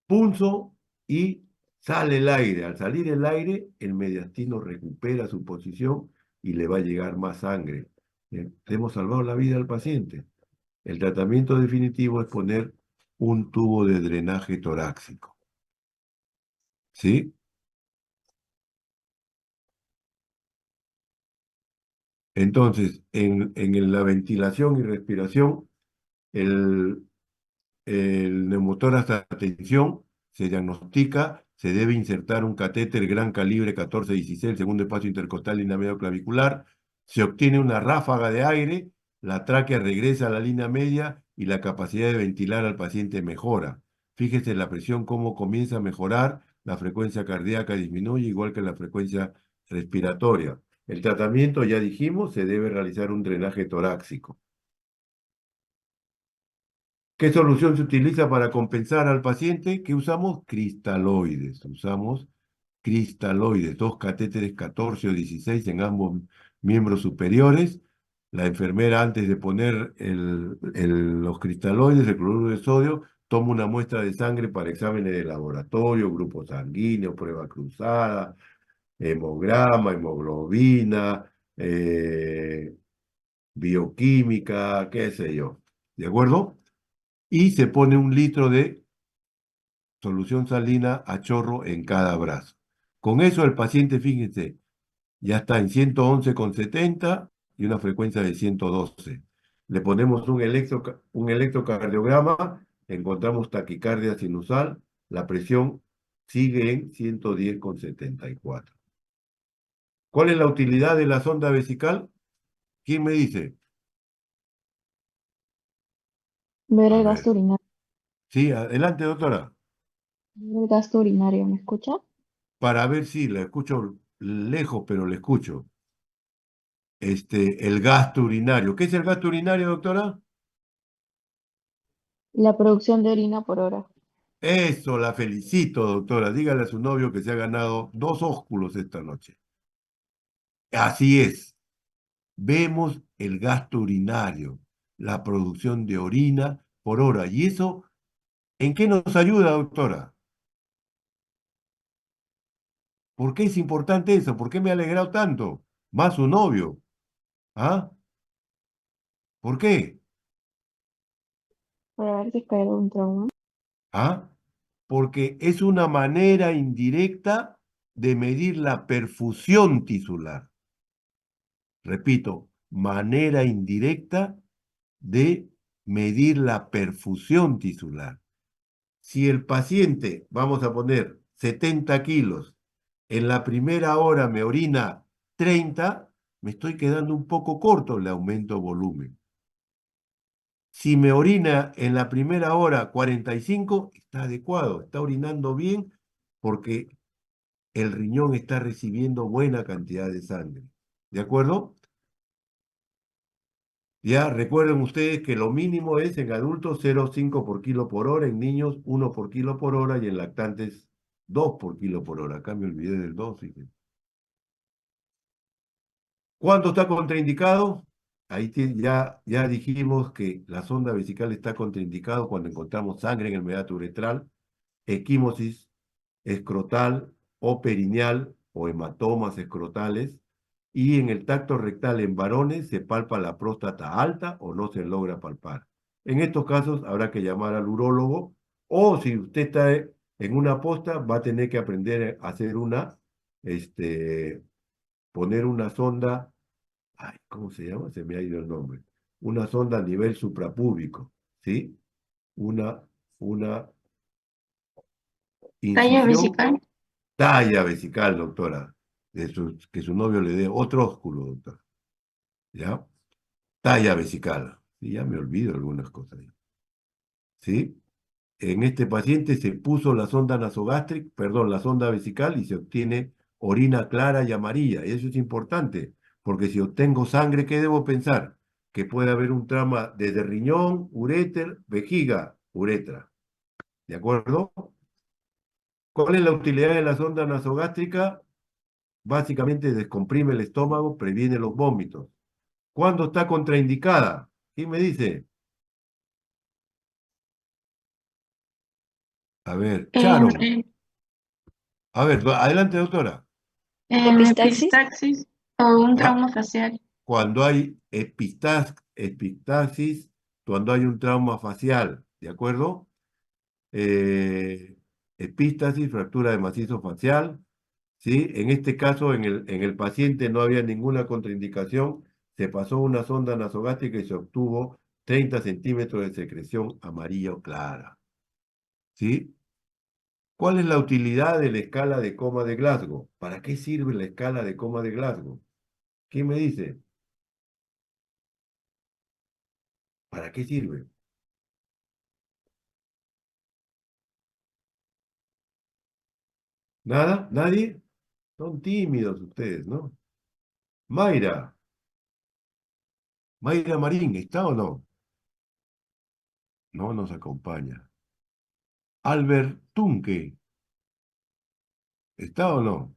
pulso y sale el aire. Al salir el aire, el mediastino recupera su posición y le va a llegar más sangre. Bien, le hemos salvado la vida al paciente. El tratamiento definitivo es poner un tubo de drenaje torácico. ¿Sí? Entonces, en la ventilación y respiración, el, el neumotórax a tensión se diagnostica, se debe insertar un catéter gran calibre 14-16, segundo espacio intercostal línea medio clavicular, se obtiene una ráfaga de aire, la tráquea regresa a la línea media y la capacidad de ventilar al paciente mejora. Fíjese la presión cómo comienza a mejorar, la frecuencia cardíaca disminuye, igual que la frecuencia respiratoria. El tratamiento, ya dijimos, se debe realizar un drenaje torácico. ¿Qué solución se utiliza para compensar al paciente? ¿Qué usamos? Cristaloides. Usamos cristaloides, dos catéteres 14 o 16 en ambos miembros superiores. La enfermera, antes de poner los cristaloides, el cloruro de sodio, toma una muestra de sangre para exámenes de laboratorio, grupo sanguíneo, prueba cruzada, hemograma, hemoglobina, bioquímica, qué sé yo. ¿De acuerdo? Y se pone 1 litro de solución salina a chorro en cada brazo. Con eso el paciente, fíjense, ya está en 111,70 y una frecuencia de 112. Le ponemos un electrocardiograma, encontramos taquicardia sinusal, la presión sigue en 110,74. ¿Cuál es la utilidad de la sonda vesical? ¿Quién me dice? Ver A el ver. gasto urinario. Sí, adelante, doctora. Ver el gasto urinario, ¿me escucha? Para ver si la escucho lejos, pero la escucho. El gasto urinario. ¿Qué es el gasto urinario, doctora? La producción de orina por hora. Eso, la felicito, doctora. Dígale a su novio que se ha ganado 2 ósculos esta noche. Así es. Vemos el gasto urinario, la producción de orina por hora. ¿Y eso en qué nos ayuda, doctora? ¿Por qué es importante eso? ¿Por qué me ha alegrado tanto? Más su novio. ¿Ah? ¿Por qué? Para ver si es que hay algún trauma. ¿Ah? Porque es una manera indirecta de medir la perfusión tisular. Repito, manera indirecta de medir la perfusión tisular. Si el paciente, vamos a poner 70 kilos, en la primera hora me orina 30, me estoy quedando un poco corto, le aumento volumen. Si me orina en la primera hora 45, está adecuado, está orinando bien porque el riñón está recibiendo buena cantidad de sangre. ¿De acuerdo? Ya recuerden ustedes que lo mínimo es en adultos 0,5 por kilo por hora, en niños 1 por kilo por hora y en lactantes 2 por kilo por hora. Acá me olvidé del 2. Fíjense. ¿Cuánto está contraindicado? Ahí ya dijimos que la sonda vesical está contraindicado cuando encontramos sangre en el meato uretral, equimosis escrotal o perineal o hematomas escrotales, y en el tacto rectal en varones se palpa la próstata alta o no se logra palpar. En estos casos habrá que llamar al urólogo, o si usted está en una posta va a tener que aprender a hacer poner una sonda, ay, ¿cómo se llama? Se me ha ido el nombre. Una sonda a nivel suprapúbico, ¿sí? Una Talla incisión. vesical. Talla vesical, doctora. Que su novio le dé otro ósculo, doctora. ¿Ya? Talla vesical. Sí, ya me olvido algunas cosas. ¿Sí? En este paciente se puso la sonda nasogástrica, perdón, la sonda vesical y se obtiene orina clara y amarilla. Y eso es importante, porque si obtengo sangre, ¿qué debo pensar? Que puede haber un trauma desde riñón, uréter, vejiga, uretra. ¿De acuerdo? ¿Cuál es la utilidad de la sonda nasogástrica? Básicamente descomprime el estómago, previene los vómitos. ¿Cuándo está contraindicada? ¿Quién me dice? A ver, En, Sharon. A ver, adelante, doctora. en ¿Epistaxis? epistaxis o un Cua- trauma facial. Cuando hay epistaxis, cuando hay un trauma facial, ¿de acuerdo? Eh, Epístasis, fractura de macizo facial, ¿sí? En este caso, en el paciente no había ninguna contraindicación, se pasó una sonda nasogástrica y se obtuvo 30 centímetros de secreción amarilla o clara, ¿sí? ¿Cuál es la utilidad de la escala de coma de Glasgow? ¿Para qué sirve la escala de coma de Glasgow? ¿Quién me dice? ¿Para qué sirve? ¿Nada? ¿Nadie? Son tímidos ustedes, ¿no? Mayra, Mayra Marín, ¿está o no? No nos acompaña. Albert Tunque, ¿está o no?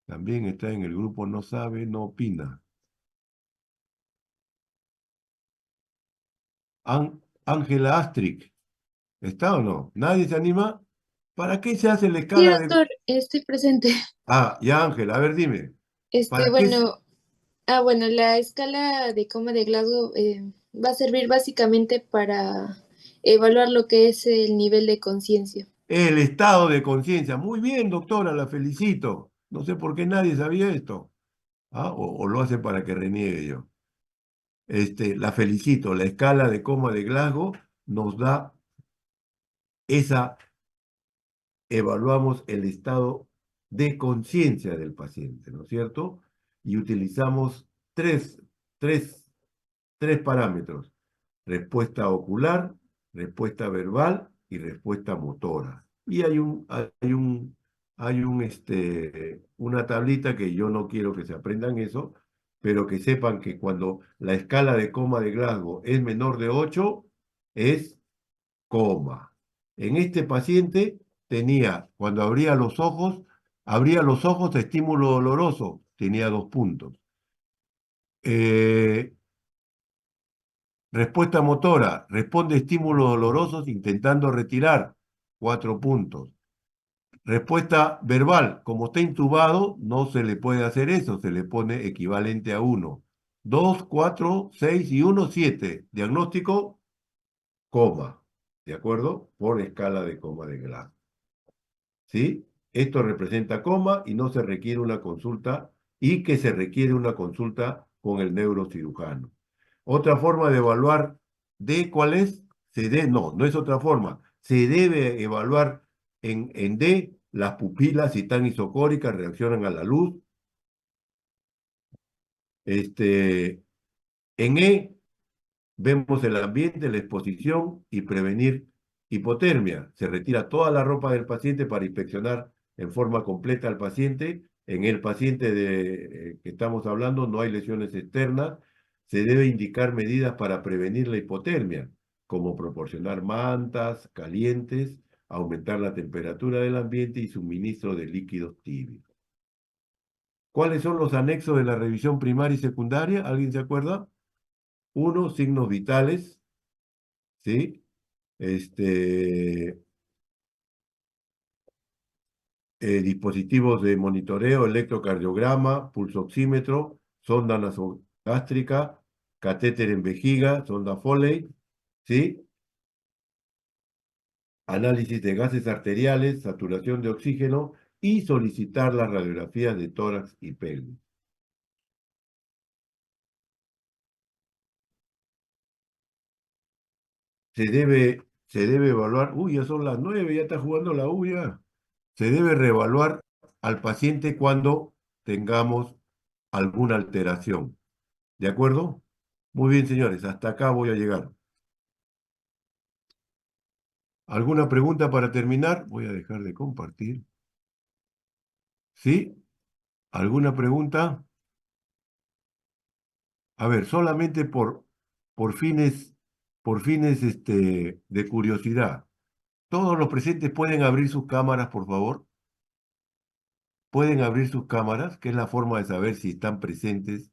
También está en el grupo No Sabe, No Opina. Ángela Astric, ¿está o no? ¿Nadie se anima? ¿Para qué se hace la Sí, escala de... doctor, estoy presente. Ah, ya Ángela, a ver, dime. ¿Para qué? Bueno, la escala de coma de Glasgow va a servir básicamente para evaluar lo que es el nivel de conciencia. El estado de conciencia. Muy bien, doctora, la felicito. No sé por qué nadie sabía esto. ¿Ah? O lo hace para que reniegue yo. La felicito, la escala de coma de Glasgow nos da evaluamos el estado de conciencia del paciente, ¿no es cierto? Y utilizamos tres parámetros: respuesta ocular, respuesta verbal y respuesta motora. Y hay una tablita que yo no quiero que se aprendan eso, pero que sepan que cuando la escala de coma de Glasgow es menor de 8, es coma. En este paciente tenía, cuando abría los ojos de estímulo doloroso, tenía 2 puntos. Respuesta motora, responde a estímulos dolorosos intentando retirar, 4 puntos. Respuesta verbal, como está intubado, no se le puede hacer eso, se le pone equivalente a 1. 2, 4, 6 y 1, 7. Diagnóstico, coma, ¿de acuerdo? Por escala de coma de Glasgow. ¿Sí? Esto representa coma y no se requiere una consulta, y que se requiere una consulta con el neurocirujano. Otra forma de evaluar D, ¿cuál es? No es otra forma. Se debe evaluar en D las pupilas, si están isocóricas, reaccionan a la luz. En E vemos el ambiente, la exposición y prevenir hipotermia. Se retira toda la ropa del paciente para inspeccionar en forma completa al paciente. En el paciente que estamos hablando no hay lesiones externas. Se debe indicar medidas para prevenir la hipotermia, como proporcionar mantas calientes, aumentar la temperatura del ambiente y suministro de líquidos tibios. ¿Cuáles son los anexos de la revisión primaria y secundaria? ¿Alguien se acuerda? 1, signos vitales, ¿sí? Dispositivos de monitoreo, electrocardiograma, pulsoxímetro, sonda nasogástrica, catéter en vejiga, sonda Foley, ¿sí? Análisis de gases arteriales, saturación de oxígeno y solicitar las radiografías de tórax y pelvis. Se debe evaluar, ya son las 9, ya está jugando la U ya. Se debe reevaluar al paciente cuando tengamos alguna alteración. ¿De acuerdo? Muy bien, señores, hasta acá voy a llegar. ¿Alguna pregunta para terminar? Voy a dejar de compartir. ¿Sí? ¿Alguna pregunta? A ver, solamente por fines de curiosidad. ¿Todos los presentes pueden abrir sus cámaras, por favor? Pueden abrir sus cámaras, que es la forma de saber si están presentes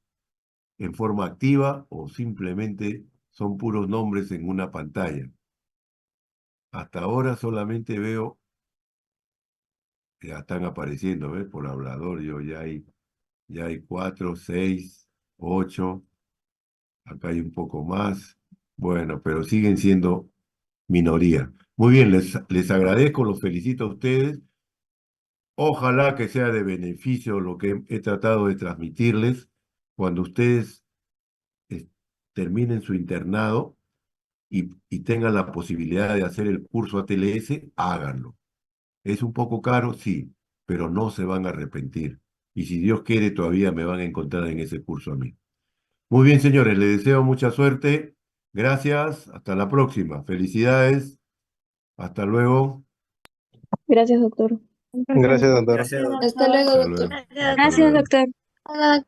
en forma activa o simplemente son puros nombres en una pantalla. Hasta ahora solamente veo, ya están apareciendo, ¿ves? Por hablador, ya hay 4, 6, 8, acá hay un poco más. Bueno, pero siguen siendo minoría. Muy bien, les agradezco, los felicito a ustedes. Ojalá que sea de beneficio lo que he tratado de transmitirles. Cuando ustedes terminen su internado y tengan la posibilidad de hacer el curso ATLS, háganlo. Es un poco caro, sí, pero no se van a arrepentir. Y si Dios quiere, todavía me van a encontrar en ese curso a mí. Muy bien, señores, les deseo mucha suerte. Gracias, hasta la próxima. Felicidades. Hasta luego. Gracias, doctor. Gracias, doctor. Hasta luego, Hasta doctor. luego. Hasta Gracias, luego. doctor. Hola,